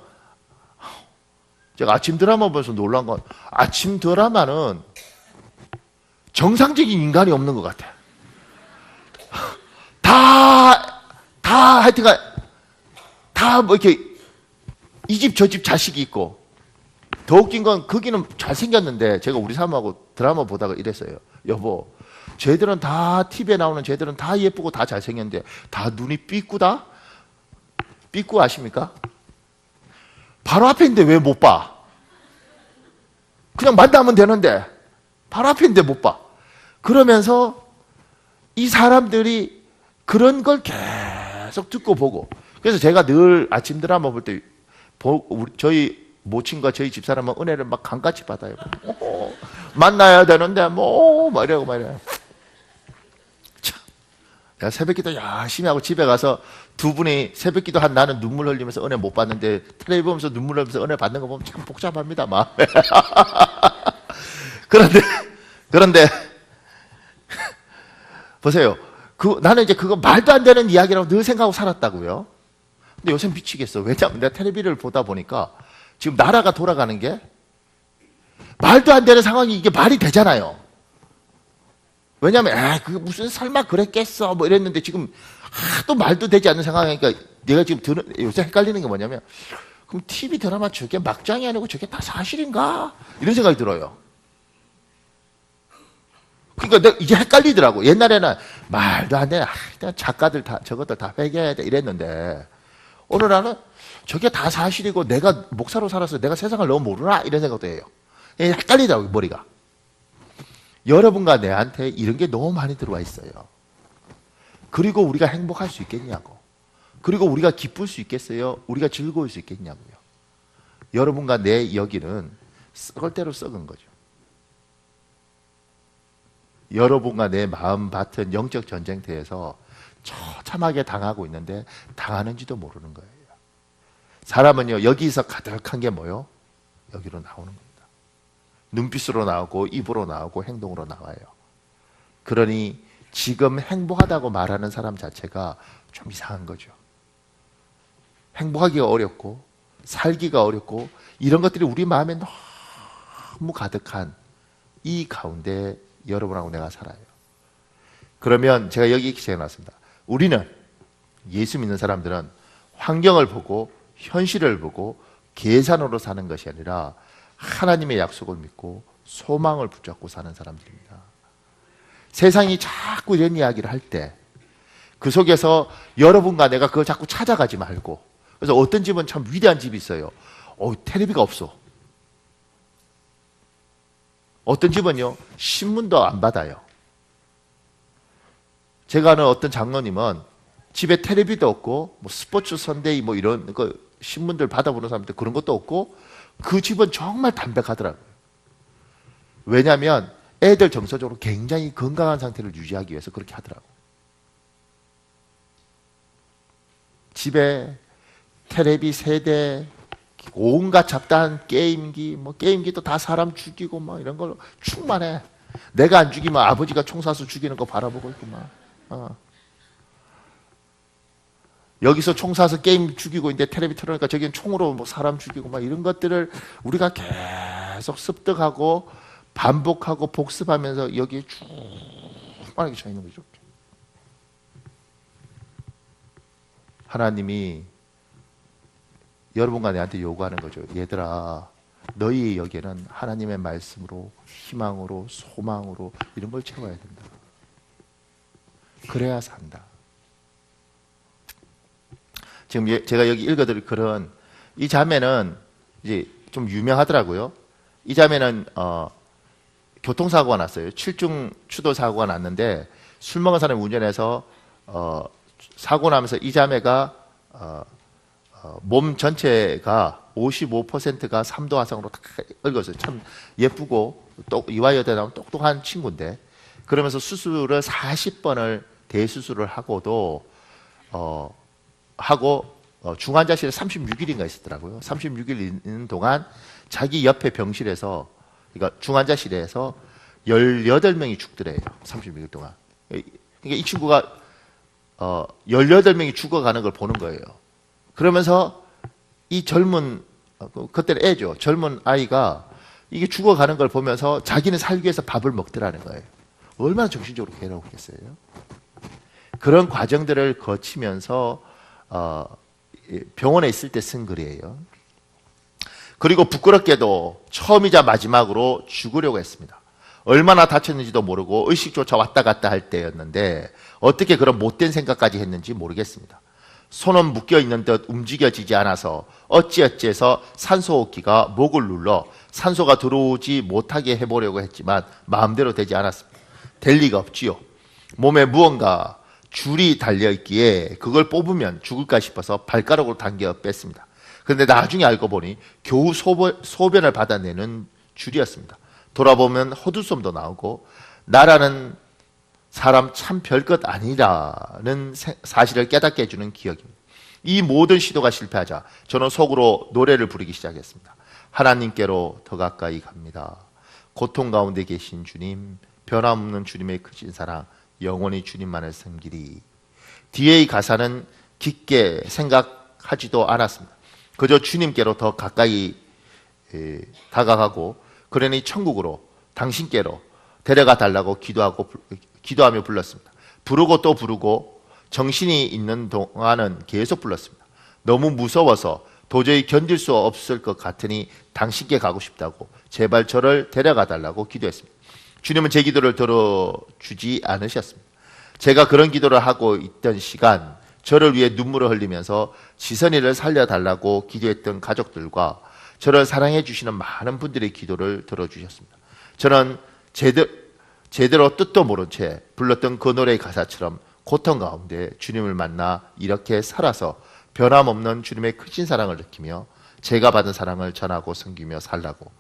제가 아침 드라마 보면서 놀란 건 아침 드라마는 정상적인 인간이 없는 것 같아. 하여튼간 다 뭐 이렇게 이 집 저 집 자식이 있고 더 웃긴 건 거기는 잘생겼는데 제가 우리 사모하고 드라마 보다가 이랬어요. 여보, 쟤들은 다 TV에 나오는 쟤들은 다 예쁘고 다 잘생겼는데 다 눈이 삐꾸다? 삐꾸 아십니까? 바로 앞에 있는데 왜 못 봐? 그냥 만나면 되는데 바로 앞에 있는데 못 봐. 그러면서 이 사람들이 그런 걸 계속 듣고 보고. 그래서 제가 늘 아침 드라마 볼 때 저희 모친과 저희 집사람은 은혜를 막 강같이 받아요. 만나야 되는데 막 이러고 말이에요. 내가 새벽기도 열심히 하고 집에 가서 두 분이 새벽기도 한 나는 눈물 흘리면서 은혜 못 받는데 텔레비 보면서 눈물 흘리면서 은혜 받는 거 보면 참 복잡합니다. 막. 그런데 보세요. 나는 이제 그거 말도 안 되는 이야기라고 늘 생각하고 살았다고요. 근데 요새 미치겠어. 왜냐하면 내가 텔레비를 보다 보니까 지금 나라가 돌아가는 게 말도 안 되는 상황이 이게 말이 되잖아요. 왜냐하면 그게 무슨 설마 그랬겠어 뭐 이랬는데 지금 하도 말도 되지 않는 상황이니까 내가 지금 요새 헷갈리는 게 뭐냐면 그럼 TV 드라마 저게 막장이 아니고 저게 다 사실인가? 이런 생각이 들어요. 그러니까 내가 이제 헷갈리더라고. 옛날에는 말도 안 돼. 작가들 다 저것들 다 회개해야 돼 이랬는데 어느 날은 저게 다 사실이고 내가 목사로 살아서 내가 세상을 너무 모르나 이런 생각도 해요. 헷갈리더라고요, 머리가. 여러분과 내한테 이런 게 너무 많이 들어와 있어요. 그리고 우리가 행복할 수 있겠냐고. 그리고 우리가 기쁠 수 있겠어요? 우리가 즐거울 수 있겠냐고요. 여러분과 내 여기는 썩을 대로 썩은 거죠. 여러분과 내 마음밭은 영적 전쟁터에서 처참하게 당하고 있는데 당하는지도 모르는 거예요. 사람은요, 여기서 가득한 게 뭐요? 여기로 나오는 겁니다. 눈빛으로 나오고 입으로 나오고 행동으로 나와요. 그러니 지금 행복하다고 말하는 사람 자체가 좀 이상한 거죠. 행복하기가 어렵고 살기가 어렵고 이런 것들이 우리 마음에 너무 가득한 이 가운데 여러분하고 내가 살아요. 그러면 제가 여기 이렇게 적어놨습니다. 우리는 예수 믿는 사람들은 환경을 보고 현실을 보고 계산으로 사는 것이 아니라 하나님의 약속을 믿고 소망을 붙잡고 사는 사람들입니다. 세상이 자꾸 이런 이야기를 할 때 그 속에서 여러분과 내가 그걸 자꾸 찾아가지 말고, 그래서 어떤 집은 참 위대한 집이 있어요. 텔레비가 없어. 어떤 집은요, 신문도 안 받아요. 제가 아는 어떤 장로님은 집에 텔레비도 없고, 스포츠 선데이 이런 신문들 받아보는 사람들 그런 것도 없고, 그 집은 정말 담백하더라고요. 왜냐하면 애들 정서적으로 굉장히 건강한 상태를 유지하기 위해서 그렇게 하더라고요. 집에 텔레비 세대, 온갖 잡다한 게임기, 게임기도 다 사람 죽이고 이런 걸로 충만해. 내가 안 죽이면 아버지가 총 쏴서 죽이는 거 바라보고 있고 여기서 총 쏴서 게임 죽이고 있는데 텔레비 틀어놓으니까 저기는 총으로 사람 죽이고 이런 것들을 우리가 계속 습득하고 반복하고 복습하면서 여기에 충만하게 차 있는 거죠. 하나님이 여러분과 내한테 요구하는 거죠. 얘들아, 너희 여기에는 하나님의 말씀으로, 희망으로, 소망으로 이런 걸 채워야 된다. 그래야 산다. 지금 제가 여기 읽어드릴 글은, 이 자매는 이제 좀 유명하더라고요. 이 자매는 교통사고가 났어요. 7중 추돌 사고가 났는데 술 먹은 사람이 운전해서 사고 나면서 이 자매가 몸 전체가 55%가 3도 화상으로 다 얽었어요. 참 예쁘고 이화여대 나온 똑똑한 친구인데, 그러면서 수술을 40번을 대수술을 하고도 중환자실에 36일인가 있었더라고요. 36일 있는 동안 자기 옆에 병실에서, 그러니까 중환자실에서 18명이 죽더래요. 36일 동안. 그러니까 이 친구가 18명이 죽어가는 걸 보는 거예요. 그러면서 이 젊은, 그때는 애죠. 젊은 아이가 이게 죽어가는 걸 보면서 자기는 살기 위해서 밥을 먹더라는 거예요. 얼마나 정신적으로 괴로웠겠어요. 그런 과정들을 거치면서 병원에 있을 때 쓴 글이에요. 그리고 부끄럽게도 처음이자 마지막으로 죽으려고 했습니다. 얼마나 다쳤는지도 모르고 의식조차 왔다 갔다 할 때였는데 어떻게 그런 못된 생각까지 했는지 모르겠습니다. 손은 묶여있는 듯 움직여지지 않아서 어찌어찌해서 산소호흡기가 목을 눌러 산소가 들어오지 못하게 해보려고 했지만 마음대로 되지 않았습니다. 될 리가 없지요. 몸에 무언가 줄이 달려있기에 그걸 뽑으면 죽을까 싶어서 발가락으로 당겨 뺐습니다. 그런데 나중에 알고 보니 겨우 소변을 받아내는 줄이었습니다. 돌아보면 헛웃음도 나오고 나라는 사람 참 별것 아니라는 사실을 깨닫게 해주는 기억입니다. 이 모든 시도가 실패하자 저는 속으로 노래를 부르기 시작했습니다. 하나님께로 더 가까이 갑니다. 고통 가운데 계신 주님, 변함없는 주님의 크신 사랑, 영원히 주님만을 섬기리. 뒤의 가사는 깊게 생각하지도 않았습니다. 그저 주님께로 더 가까이 다가가고, 그러니 천국으로, 당신께로 데려가 달라고 기도하며 불렀습니다. 부르고 또 부르고 정신이 있는 동안은 계속 불렀습니다. 너무 무서워서 도저히 견딜 수 없을 것 같으니 당신께 가고 싶다고 제발 저를 데려가 달라고 기도했습니다. 주님은 제 기도를 들어주지 않으셨습니다. 제가 그런 기도를 하고 있던 시간, 저를 위해 눈물을 흘리면서 지선이를 살려달라고 기도했던 가족들과 저를 사랑해 주시는 많은 분들의 기도를 들어주셨습니다. 저는 제대로 뜻도 모른 채 불렀던 그 노래의 가사처럼 고통 가운데 주님을 만나 이렇게 살아서 변함없는 주님의 크신 사랑을 느끼며 제가 받은 사랑을 전하고 섬기며 살라고,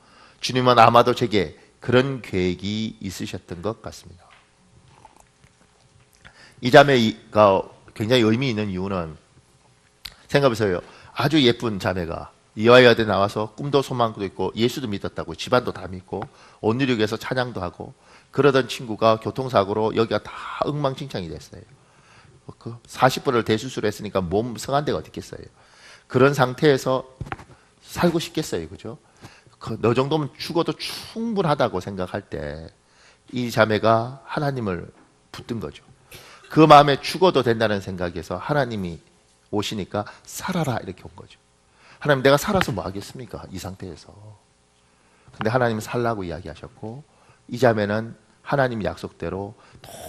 주님은 아마도 제게 그런 계획이 있으셨던 것 같습니다. 이 자매가 굉장히 의미 있는 이유는, 생각해보세요. 아주 예쁜 자매가 이화여대 나와서 꿈도 소망도 있고 예수도 믿었다고, 집안도 다 믿고 온누리교에서 찬양도 하고 그러던 친구가 교통사고로 여기가 다 엉망진창이 됐어요. 40번을 대수술했으니까 몸 성한 데가 어디 있겠어요. 그런 상태에서 살고 싶겠어요. 그죠? 너 정도면 죽어도 충분하다고 생각할 때 이 자매가 하나님을 붙든 거죠. 그 마음에 죽어도 된다는 생각에서 하나님이 오시니까 살아라 이렇게 온 거죠. 하나님 내가 살아서 뭐 하겠습니까? 이 상태에서. 근데 하나님은 살라고 이야기하셨고 이 자매는 하나님 약속대로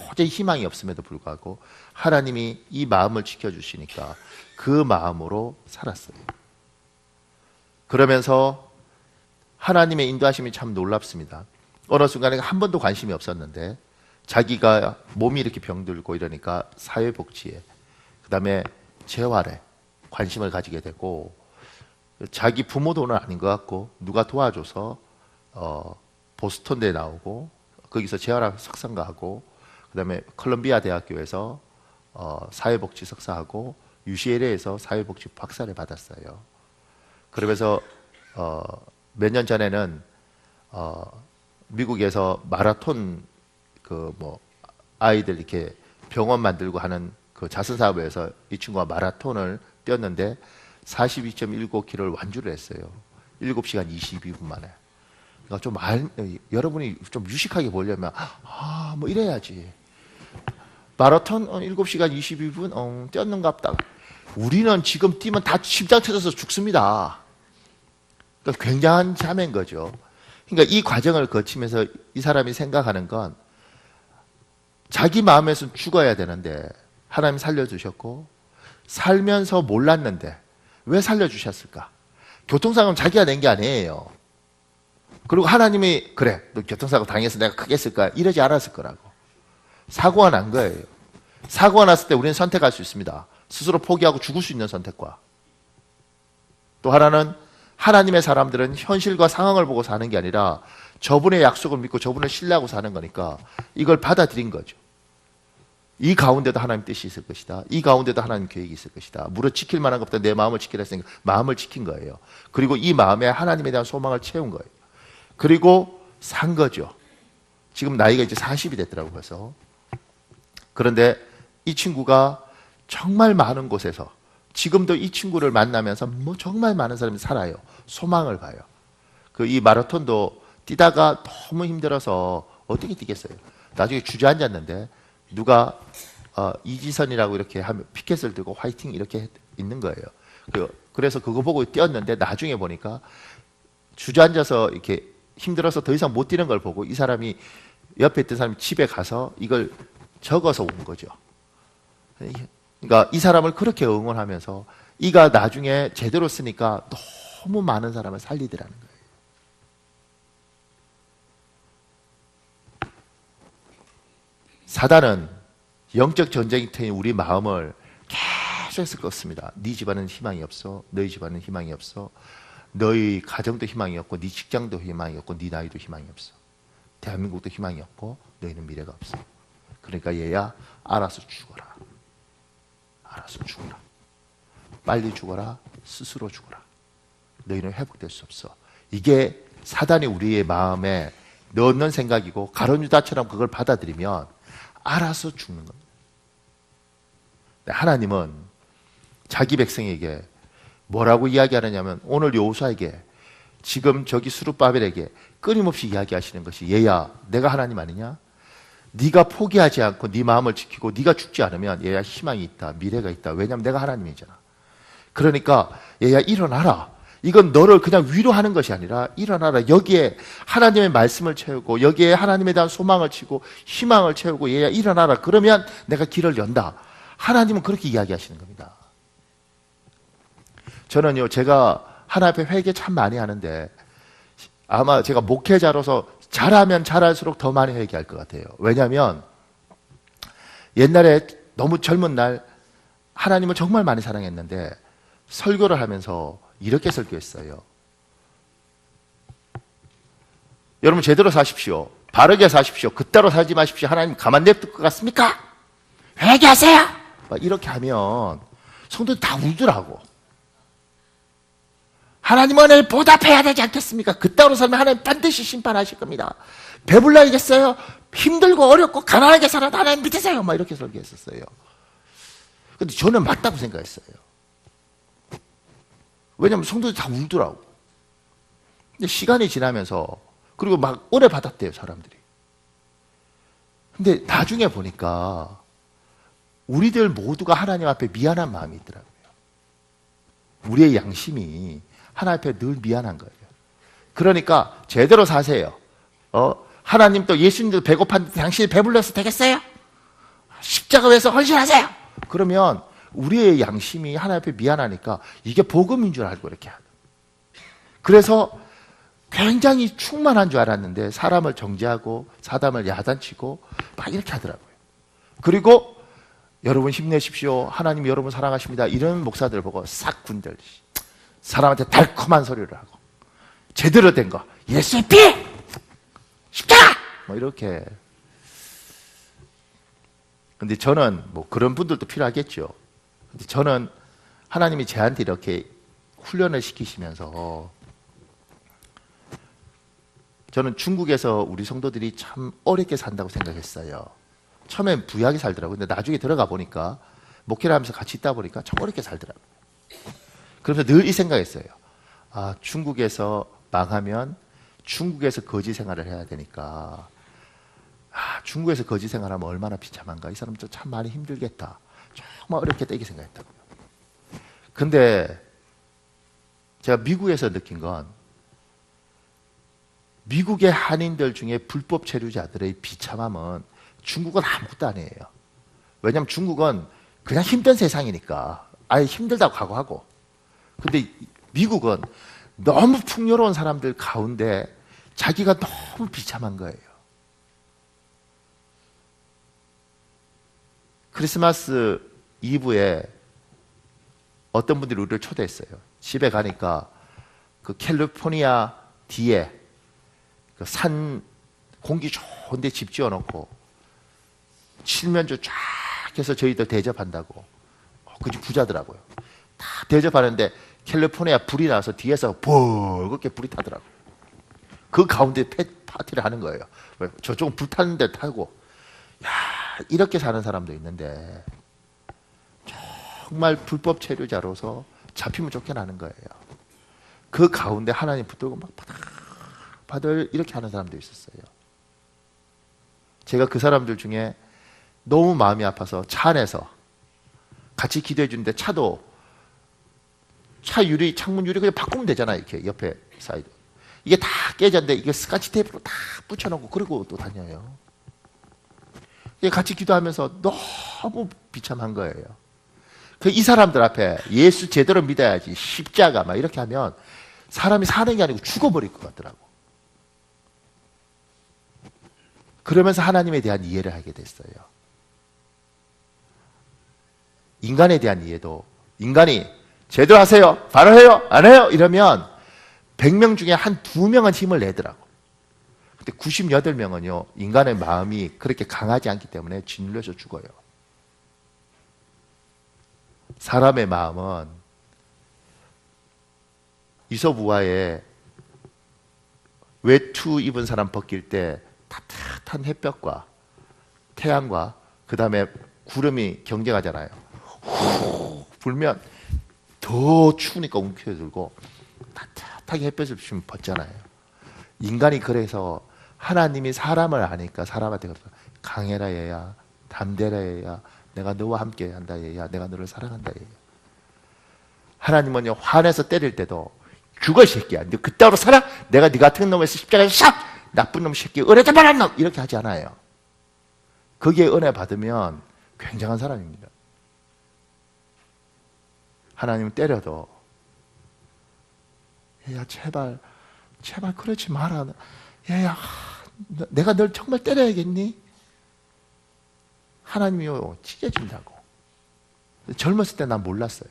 도저히 희망이 없음에도 불구하고 하나님이 이 마음을 지켜주시니까 그 마음으로 살았어요. 그러면서 하나님의 인도하심이 참 놀랍습니다. 어느 순간에 한 번도 관심이 없었는데 자기가 몸이 이렇게 병들고 이러니까 사회복지에 그 다음에 재활에 관심을 가지게 되고 자기 부모 돈은 아닌 것 같고 누가 도와줘서 보스턴대에 나오고 거기서 재활학 석사인가 하고 그 다음에 컬럼비아 대학교에서 사회복지 석사하고 UCLA에서 사회복지 박사를 받았어요. 그러면서 몇 년 전에는 미국에서 마라톤 아이들 이렇게 병원 만들고 하는 그 자선사업에서 이 친구가 마라톤을 뛰었는데 42.19km를 완주를 했어요. 7시간 22분 만에. 그러니까 여러분이 좀 유식하게 보려면 뭐 이래야지. 마라톤 7시간 22분 뛰었는갑다. 우리는 지금 뛰면 다 심장 터져서 죽습니다. 그러니까 굉장한 자매인 거죠. 그러니까 이 과정을 거치면서 이 사람이 생각하는 건 자기 마음에서 죽어야 되는데 하나님 살려주셨고 살면서 몰랐는데 왜 살려주셨을까? 교통사고는 자기가 낸 게 아니에요. 그리고 하나님이 그래 너 교통사고 당해서 내가 크게 했을까? 이러지 않았을 거라고. 사고가 난 거예요. 사고가 났을 때 우리는 선택할 수 있습니다. 스스로 포기하고 죽을 수 있는 선택과 또 하나는 하나님의 사람들은 현실과 상황을 보고 사는 게 아니라 저분의 약속을 믿고 저분을 신뢰하고 사는 거니까 이걸 받아들인 거죠. 이 가운데도 하나님 뜻이 있을 것이다. 이 가운데도 하나님 계획이 있을 것이다. 무릇 지킬 만한 것보다 내 마음을 지키라 했으니까 마음을 지킨 거예요. 그리고 이 마음에 하나님에 대한 소망을 채운 거예요. 그리고 산 거죠. 지금 나이가 이제 40이 됐더라고요. 그래서 그런데 이 친구가 정말 많은 곳에서 지금도 이 친구를 만나면서 뭐 정말 많은 사람이 살아요. 소망을 봐요. 이 마라톤도 뛰다가 너무 힘들어서 어떻게 뛰겠어요. 나중에 주저앉았는데 누가 이지선이라고 이렇게 하면 피켓을 들고 화이팅 이렇게 있는 거예요. 그래서 그거 보고 뛰었는데 나중에 보니까 주저앉아서 이렇게 힘들어서 더 이상 못 뛰는 걸 보고 이 사람이 옆에 있던 사람이 집에 가서 이걸 적어서 온 거죠. 그러니까 이 사람을 그렇게 응원하면서 이가 나중에 제대로 쓰니까 너무 많은 사람을 살리더라는 거예요. 사단은 영적 전쟁터인 우리 마음을 계속해서 껐습니다. 네 집안은 희망이 없어. 너희 집안은 희망이 없어. 너희 가정도 희망이 없고 네 직장도 희망이 없고 네 나이도 희망이 없어. 대한민국도 희망이 없고 너희는 미래가 없어. 그러니까 얘야 알아서 죽어라. 알아서 죽어라. 빨리 죽어라. 스스로 죽어라. 너희는 회복될 수 없어. 이게 사단이 우리의 마음에 넣는 생각이고 가룟유다처럼 그걸 받아들이면 알아서 죽는 겁니다. 하나님은 자기 백성에게 뭐라고 이야기하느냐면 오늘 여호수아에게 지금 저기 스룹바벨에게 끊임없이 이야기하시는 것이 얘야 내가 하나님 아니냐? 네가 포기하지 않고 네 마음을 지키고 네가 죽지 않으면 얘야 희망이 있다. 미래가 있다. 왜냐하면 내가 하나님이잖아. 그러니까 얘야 일어나라. 이건 너를 그냥 위로하는 것이 아니라 일어나라. 여기에 하나님의 말씀을 채우고 여기에 하나님에 대한 소망을 치고 희망을 채우고 얘야 일어나라. 그러면 내가 길을 연다. 하나님은 그렇게 이야기하시는 겁니다. 저는요 제가 하나님 앞에 회개 참 많이 하는데 아마 제가 목회자로서 잘하면 잘할수록 더 많이 회개할 것 같아요. 왜냐하면 옛날에 너무 젊은 날 하나님을 정말 많이 사랑했는데 설교를 하면서 이렇게 설교했어요. 여러분 제대로 사십시오. 바르게 사십시오. 그따로 살지 마십시오. 하나님 가만 냅둘 것 같습니까? 회개하세요. 이렇게 하면 성도들 다 울더라고. 하나님은 오늘 보답해야 되지 않겠습니까? 그따로 살면 하나님 반드시 심판하실 겁니다. 배불러야겠어요? 힘들고 어렵고 가난하게 살아도 하나님 믿으세요. 이렇게 설교했었어요. 근데 저는 맞다고 생각했어요. 왜냐하면 성도들이 다 울더라고. 근데 시간이 지나면서 그리고 막 오래 받았대요 사람들이. 근데 나중에 보니까 우리들 모두가 하나님 앞에 미안한 마음이 있더라고요. 우리의 양심이 하나님 앞에 늘 미안한 거예요. 그러니까 제대로 사세요. 하나님 또 예수님도 배고팠는데 당신이 배불러서 되겠어요? 십자가 위해서 헌신하세요. 그러면 우리의 양심이 하나님 앞에 미안하니까 이게 복음인 줄 알고 이렇게 하는. 그래서 굉장히 충만한 줄 알았는데 사람을 정죄하고 사람을 야단치고 막 이렇게 하더라고요. 그리고 여러분 힘내십시오. 하나님이 여러분 사랑하십니다. 이런 목사들 보고 싹 군들듯이 사람한테 달콤한 소리를 하고 제대로 된 거 예수의 피! 십자가! 뭐 이렇게. 근데 저는 뭐 그런 분들도 필요하겠죠. 근데 저는 하나님이 저한테 이렇게 훈련을 시키시면서 저는 중국에서 우리 성도들이 참 어렵게 산다고 생각했어요. 처음엔 부유하게 살더라고요. 근데 나중에 들어가 보니까 목회를 하면서 같이 있다 보니까 참 어렵게 살더라고요. 그래서 늘 이 생각했어요. 아, 중국에서 망하면 중국에서 거지 생활을 해야 되니까 중국에서 거지 생활하면 얼마나 비참한가. 이 사람도 참 많이 힘들겠다. 정말 어렵겠다 이렇게 생각했다고요. 근데 제가 미국에서 느낀 건 미국의 한인들 중에 불법 체류자들의 비참함은 중국은 아무것도 아니에요. 왜냐하면 중국은 그냥 힘든 세상이니까 아예 힘들다고 각오하고. 근데 미국은 너무 풍요로운 사람들 가운데 자기가 너무 비참한 거예요. 크리스마스 이브에 어떤 분들이 우리를 초대했어요. 집에 가니까 그 캘리포니아 뒤에 그 산 공기 좋은데 집 지어놓고 칠면조 쫙 해서 저희들 대접한다고. 그 집 부자더라고요. 다 대접하는데 캘리포니아 불이 나서 뒤에서 벌겋게 불이 타더라고요. 그 가운데 파티를 하는 거예요. 저쪽은 불 타는 데 타고. 야, 이렇게 사는 사람도 있는데 정말 불법 체류자로서 잡히면 쫓겨나는 거예요. 그 가운데 하나님 붙들고 막 바들 이렇게 하는 사람도 있었어요. 제가 그 사람들 중에 너무 마음이 아파서 차 안에서 같이 기도해 주는데 차 유리, 창문 유리 그냥 바꾸면 되잖아요. 이렇게 옆에 사이드. 이게 다 깨졌는데 이게 스카치 테이프로 다 붙여놓고 그러고 또 다녀요. 같이 기도하면서 너무 비참한 거예요. 이 사람들 앞에 예수 제대로 믿어야지 십자가 막 이렇게 하면 사람이 사는 게 아니고 죽어버릴 것 같더라고. 그러면서 하나님에 대한 이해를 하게 됐어요. 인간에 대한 이해도 인간이 제대로 하세요, 바로 해요, 안 해요 이러면 100명 중에 한 2명은 힘을 내더라고. 근데 98명은요 인간의 마음이 그렇게 강하지 않기 때문에 짓눌려서 죽어요. 사람의 마음은 이솝우화에 외투 입은 사람 벗길 때 따뜻한 햇볕과 태양과 그 다음에 구름이 경쟁하잖아요. 후 불면 더 추우니까 움켜들고 따뜻하게 햇볕을 비추면 벗잖아요. 인간이 그래서 하나님이 사람을 아니까 사람한테 강해라 얘야, 담대라 얘야, 내가 너와 함께 한다 얘야, 내가 너를 사랑한다 얘야. 하나님은요 화내서 때릴 때도 죽어 이 새끼야, 너 그따위로 살아? 내가 네 같은 놈에서 십자가에 싹 나쁜 놈 새끼, 은혜 좀 받은 놈 이렇게 하지 않아요. 거기에 은혜 받으면 굉장한 사람입니다. 하나님은 때려도 야 제발 그러지 마라. 야 내가 널 정말 때려야겠니? 하나님이요 찢어진다고. 젊었을 때 난 몰랐어요.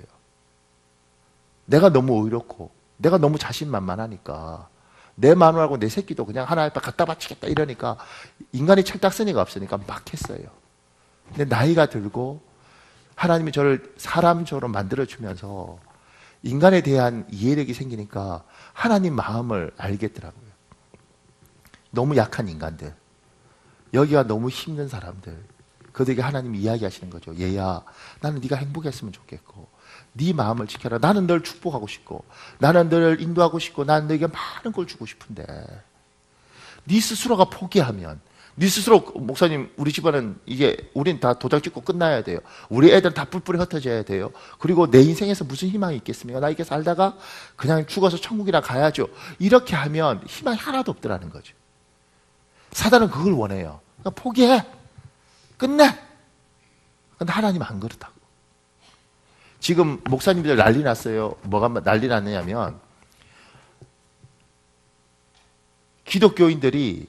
내가 너무 의롭고 내가 너무 자신만만하니까 내 마누라고 내 새끼도 그냥 하나님 앞에 갖다 바치겠다 이러니까 인간이 철딱서니가 없으니까 막 했어요. 근데 나이가 들고 하나님이 저를 사람처럼 만들어주면서 인간에 대한 이해력이 생기니까 하나님 마음을 알겠더라고요. 너무 약한 인간들, 여기가 너무 힘든 사람들, 그들에게 하나님이 이야기하시는 거죠. 얘야, 나는 네가 행복했으면 좋겠고 네 마음을 지켜라. 나는 널 축복하고 싶고 나는 널 인도하고 싶고 나는 너에게 많은 걸 주고 싶은데 네 스스로가 포기하면 네 스스로 목사님 우리 집안은 이제 우린 다 도장 찍고 끝나야 돼요. 우리 애들 다 뿔뿔이 흩어져야 돼요. 그리고 내 인생에서 무슨 희망이 있겠습니까? 나 이렇게 살다가 그냥 죽어서 천국이나 가야죠. 이렇게 하면 희망이 하나도 없더라는 거죠. 사단은 그걸 원해요. 그러니까 포기해. 끝내. 근데 하나님은 안 그렇다고. 지금 목사님들 난리 났어요. 뭐가 난리 났느냐면 기독교인들이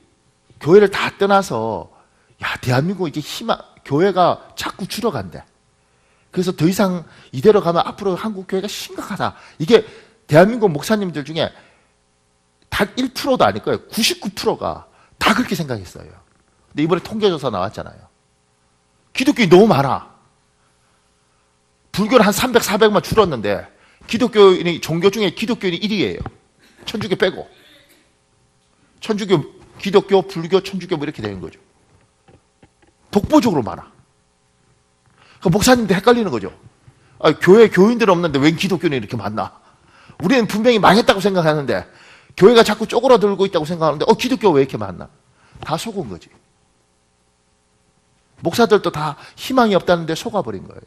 교회를 다 떠나서 야 대한민국 이제 교회가 자꾸 줄어간대. 그래서 더 이상 이대로 가면 앞으로 한국 교회가 심각하다. 이게 대한민국 목사님들 중에 단 1%도 아닐 거예요. 99%가 다 그렇게 생각했어요. 근데 이번에 통계조사 나왔잖아요. 기독교인이 너무 많아. 불교는 한 300, 400만 줄었는데 기독교인이 종교 중에 기독교인이 1위예요. 천주교 빼고. 천주교, 기독교, 불교, 천주교 뭐 이렇게 되는 거죠. 독보적으로 많아. 그 목사님도 헷갈리는 거죠. 교회 교인들 없는데 왜 기독교인이 이렇게 많나? 우리는 분명히 망했다고 생각하는데 교회가 자꾸 쪼그라들고 있다고 생각하는데 기독교 왜 이렇게 많나? 다 속은 거지. 목사들도 다 희망이 없다는데 속아버린 거예요.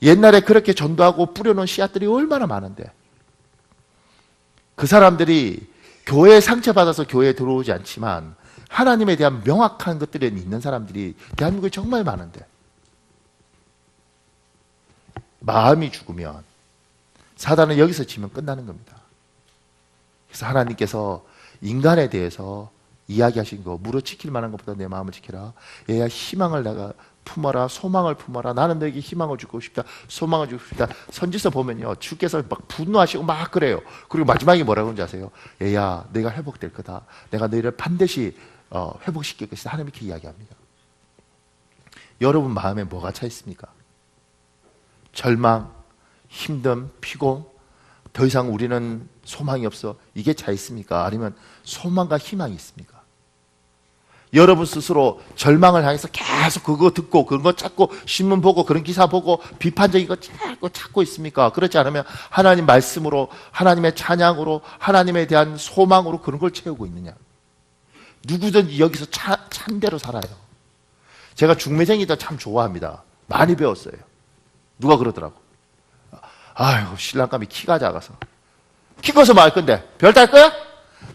옛날에 그렇게 전도하고 뿌려놓은 씨앗들이 얼마나 많은데 그 사람들이 교회에 상처받아서 교회에 들어오지 않지만 하나님에 대한 명확한 것들에 있는 사람들이 대한민국에 정말 많은데 마음이 죽으면 사단은 여기서 지면 끝나는 겁니다. 그래서 하나님께서 인간에 대해서 이야기하신 거 무릇 지킬 만한 것보다 내 마음을 지켜라. 얘야 희망을 내가 품어라. 소망을 품어라. 나는 너에게 희망을 주고 싶다. 소망을 주고 싶다. 선지서 보면요. 주께서 막 분노하시고 막 그래요. 그리고 마지막에 뭐라고 하는지 아세요? 얘야 내가 회복될 거다. 내가 너희를 반드시 회복시킬 것이다. 하나님 이렇게 이야기합니다. 여러분 마음에 뭐가 차 있습니까? 절망, 힘듦, 피곤, 더 이상 우리는 소망이 없어. 이게 차 있습니까? 아니면 소망과 희망이 있습니까? 여러분 스스로 절망을 향해서 계속 그거 듣고 그런 거 찾고 신문 보고 그런 기사 보고 비판적인 거 찾고 있습니까? 그렇지 않으면 하나님 말씀으로 하나님의 찬양으로 하나님에 대한 소망으로 그런 걸 채우고 있느냐? 누구든지 여기서 참대로 살아요. 제가 중매쟁이도 참 좋아합니다. 많이 배웠어요. 누가 그러더라고. 아이고 신랑감이 키가 작아서 키 커서 뭐 할 건데 별 딸 거야?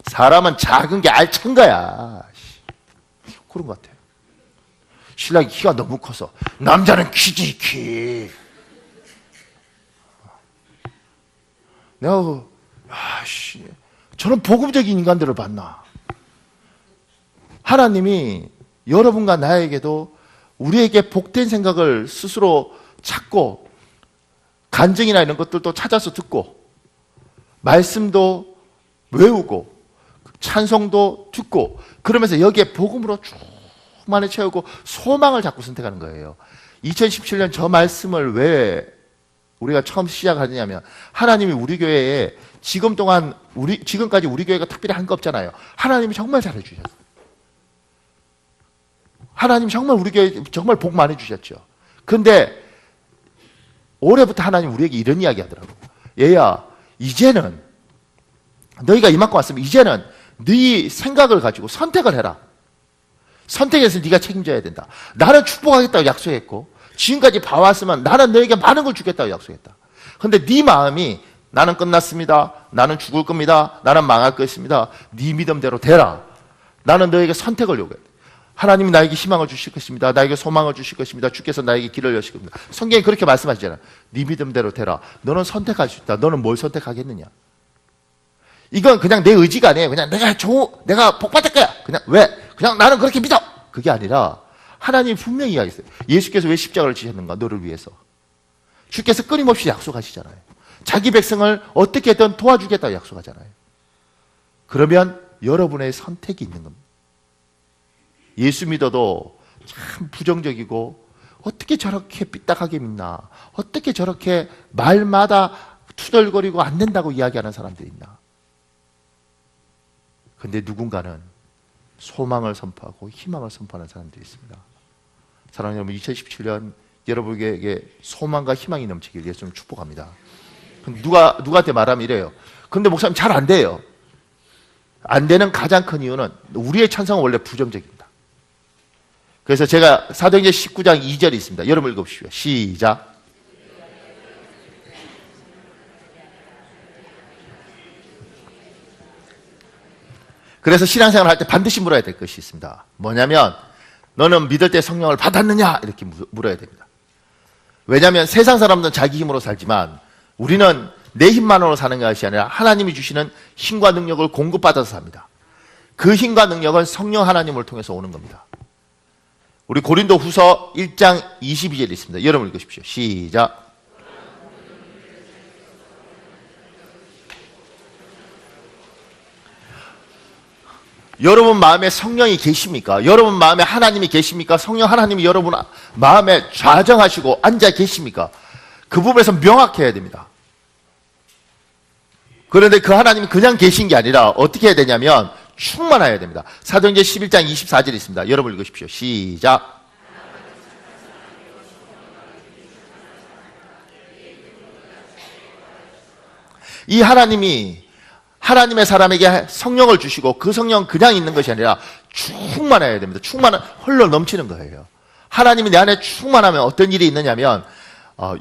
사람은 작은 게 알찬 거야. 그런 것 같아요. 신랑이 키가 너무 커서 남자는 키지 키. 내가 저런 복음적인 인간들을 봤나? 하나님이 여러분과 나에게도 우리에게 복된 생각을 스스로 찾고 간증이나 이런 것들도 찾아서 듣고 말씀도 외우고 찬송도 듣고 그러면서 여기에 복음으로 충만히 채우고 소망을 자꾸 선택하는 거예요. 2017년 저 말씀을 왜 우리가 처음 시작하느냐면 하나님이 우리 교회에 지금까지 우리 교회가 특별히 한 거 없잖아요. 하나님이 정말 잘해주셨어요. 하나님이 정말 우리 교회에 정말 복 많이 주셨죠. 그런데 올해부터 하나님 우리에게 이런 이야기 하더라고요. 얘야 이제는 너희가 이만큼 왔으면 이제는 네 생각을 가지고 선택을 해라. 선택해서 네가 책임져야 된다. 나는 축복하겠다고 약속했고 지금까지 봐왔으면 나는 너에게 많은 걸 주겠다고 약속했다. 그런데 네 마음이 나는 끝났습니다. 나는 죽을 겁니다. 나는 망할 것입니다. 네 믿음대로 되라. 나는 너에게 선택을 요구해. 하나님이 나에게 희망을 주실 것입니다. 나에게 소망을 주실 것입니다. 주께서 나에게 길을 여실 겁니다. 성경이 그렇게 말씀하시잖아요. 네 믿음대로 되라. 너는 선택할 수 있다. 너는 뭘 선택하겠느냐? 이건 그냥 내 의지가 아니에요. 그냥 내가 복 받을 거야. 그냥 왜? 그냥 나는 그렇게 믿어. 그게 아니라 하나님이 분명히 이야기했어요. 예수께서 왜 십자가를 지셨는가? 너를 위해서. 주께서 끊임없이 약속하시잖아요. 자기 백성을 어떻게든 도와주겠다고 약속하잖아요. 그러면 여러분의 선택이 있는 겁니다. 예수 믿어도 참 부정적이고 어떻게 저렇게 삐딱하게 믿나? 어떻게 저렇게 말마다 투덜거리고 안 된다고 이야기하는 사람들이 있나? 근데 누군가는 소망을 선포하고 희망을 선포하는 사람들이 있습니다. 사랑하는 여러분, 2017년 여러분에게 소망과 희망이 넘치길 예수님 축복합니다. 누구한테 말하면 이래요. 근데 목사님 잘 안 돼요. 안 되는 가장 큰 이유는 우리의 천성은 원래 부정적입니다. 그래서 제가 사도행전 19장 2절이 있습니다. 여러분 읽어보십시오. 시작. 그래서 신앙생활 할 때 반드시 물어야 될 것이 있습니다. 뭐냐면 너는 믿을 때 성령을 받았느냐? 이렇게 물어야 됩니다. 왜냐하면 세상 사람들은 자기 힘으로 살지만 우리는 내 힘만으로 사는 것이 아니라 하나님이 주시는 힘과 능력을 공급받아서 삽니다. 그 힘과 능력은 성령 하나님을 통해서 오는 겁니다. 우리 고린도 후서 1장 22절이 있습니다. 여러분 읽으십시오. 시작. 여러분 마음에 성령이 계십니까? 여러분 마음에 하나님이 계십니까? 성령 하나님이 여러분 마음에 좌정하시고 앉아 계십니까? 그 부분에서 명확해야 됩니다. 그런데 그 하나님이 그냥 계신 게 아니라 어떻게 해야 되냐면 충만해야 됩니다. 사도행전 11장 24절이 있습니다. 여러분 읽으십시오. 시작. 이 하나님이 하나님의 사람에게 성령을 주시고 그 성령 그냥 있는 것이 아니라 충만해야 됩니다. 흘러 넘치는 거예요. 하나님이 내 안에 충만하면 어떤 일이 있느냐면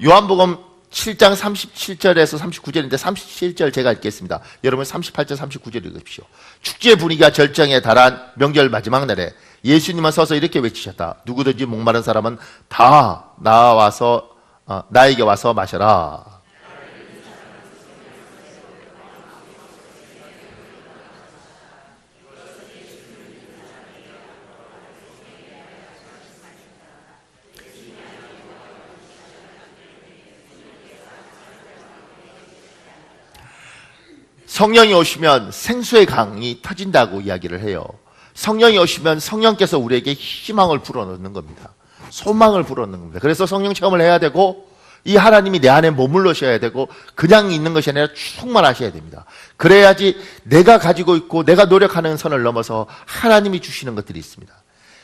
요한복음 7장 37절에서 39절인데 37절 제가 읽겠습니다. 여러분 38절 39절 읽으십시오. 축제의 분위기가 절정에 달한 명절 마지막 날에 예수님은 서서 이렇게 외치셨다. 누구든지 목마른 사람은 다 나에게 와서 마셔라. 성령이 오시면 생수의 강이 터진다고 이야기를 해요. 성령이 오시면 성령께서 우리에게 희망을 불어넣는 겁니다. 소망을 불어넣는 겁니다. 그래서 성령 체험을 해야 되고 이 하나님이 내 안에 머물러셔야 되고 그냥 있는 것이 아니라 충만하셔야 됩니다. 그래야지 내가 가지고 있고 내가 노력하는 선을 넘어서 하나님이 주시는 것들이 있습니다.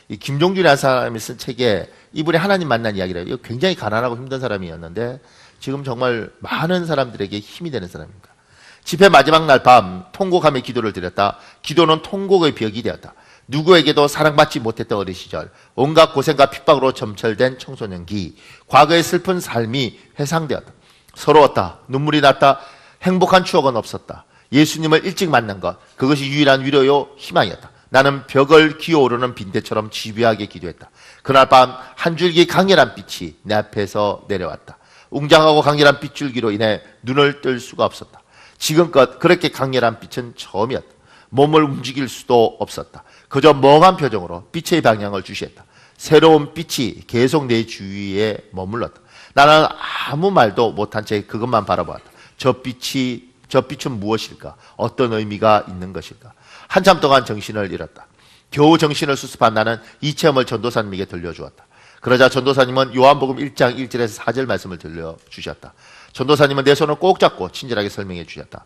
이 김종준이라는 사람이 쓴 책에 이분이 하나님 만난 이야기를 해요. 굉장히 가난하고 힘든 사람이었는데 지금 정말 많은 사람들에게 힘이 되는 사람입니다. 집회 마지막 날 밤 통곡하며 기도를 드렸다. 기도는 통곡의 벽이 되었다. 누구에게도 사랑받지 못했던 어린 시절, 온갖 고생과 핍박으로 점철된 청소년기, 과거의 슬픈 삶이 회상되었다. 서러웠다. 눈물이 났다. 행복한 추억은 없었다. 예수님을 일찍 만난 것, 그것이 유일한 위로요 희망이었다. 나는 벽을 기어오르는 빈대처럼 집요하게 기도했다. 그날 밤 한 줄기 강렬한 빛이 내 앞에서 내려왔다. 웅장하고 강렬한 빗줄기로 인해 눈을 뜰 수가 없었다. 지금껏 그렇게 강렬한 빛은 처음이었다. 몸을 움직일 수도 없었다. 그저 멍한 표정으로 빛의 방향을 주시했다. 새로운 빛이 계속 내 주위에 머물렀다. 나는 아무 말도 못한 채 그것만 바라보았다. 저 빛은 무엇일까? 어떤 의미가 있는 것일까? 한참 동안 정신을 잃었다. 겨우 정신을 수습한 나는 이 체험을 전도사님에게 들려주었다. 그러자 전도사님은 요한복음 1장 1절에서 4절 말씀을 들려주셨다. 전도사님은 내 손을 꼭 잡고 친절하게 설명해 주셨다.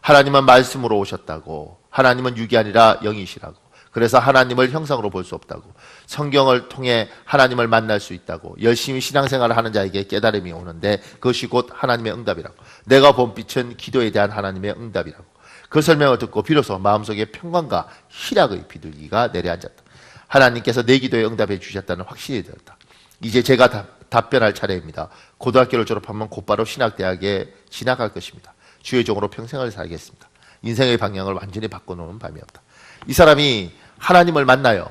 하나님은 말씀으로 오셨다고. 하나님은 육이 아니라 영이시라고. 그래서 하나님을 형상으로 볼 수 없다고. 성경을 통해 하나님을 만날 수 있다고. 열심히 신앙생활을 하는 자에게 깨달음이 오는데 그것이 곧 하나님의 응답이라고. 내가 본 빛은 기도에 대한 하나님의 응답이라고. 그 설명을 듣고 비로소 마음속에 평강과 희락의 비둘기가 내려앉았다. 하나님께서 내 기도에 응답해 주셨다는 확신이 들었다. 이제 제가 답변할 차례입니다. 고등학교를 졸업하면 곧바로 신학대학에 진학할 것입니다. 주의 종으로 평생을 살겠습니다. 인생의 방향을 완전히 바꿔놓은 밤이었다. 이 사람이 하나님을 만나요.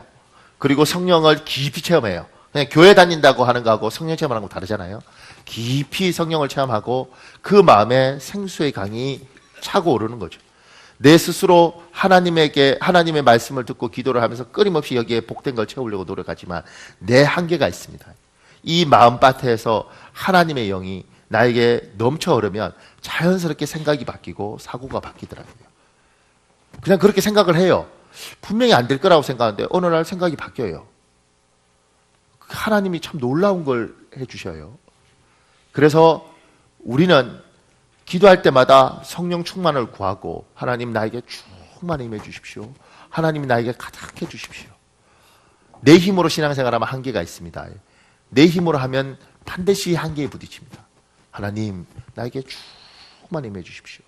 그리고 성령을 깊이 체험해요. 그냥 교회 다닌다고 하는 거하고 성령 체험하는 거 다르잖아요. 깊이 성령을 체험하고 그 마음에 생수의 강이 차고 오르는 거죠. 내 스스로 하나님의 말씀을 듣고 기도를 하면서 끊임없이 여기에 복된 걸 채우려고 노력하지만 내 한계가 있습니다. 이 마음밭에서 하나님의 영이 나에게 넘쳐 흐르면 자연스럽게 생각이 바뀌고 사고가 바뀌더라고요. 그냥 그렇게 생각을 해요. 분명히 안 될 거라고 생각하는데 어느 날 생각이 바뀌어요. 하나님이 참 놀라운 걸 해주셔요. 그래서 우리는 기도할 때마다 성령 충만을 구하고 하나님 나에게 충만히 임해 주십시오. 하나님이 나에게 가득 해 주십시오. 내 힘으로 신앙생활하면 한계가 있습니다. 내 힘으로 하면 반드시 한계에 부딪힙니다. 하나님 나에게 충만히 임해 주십시오.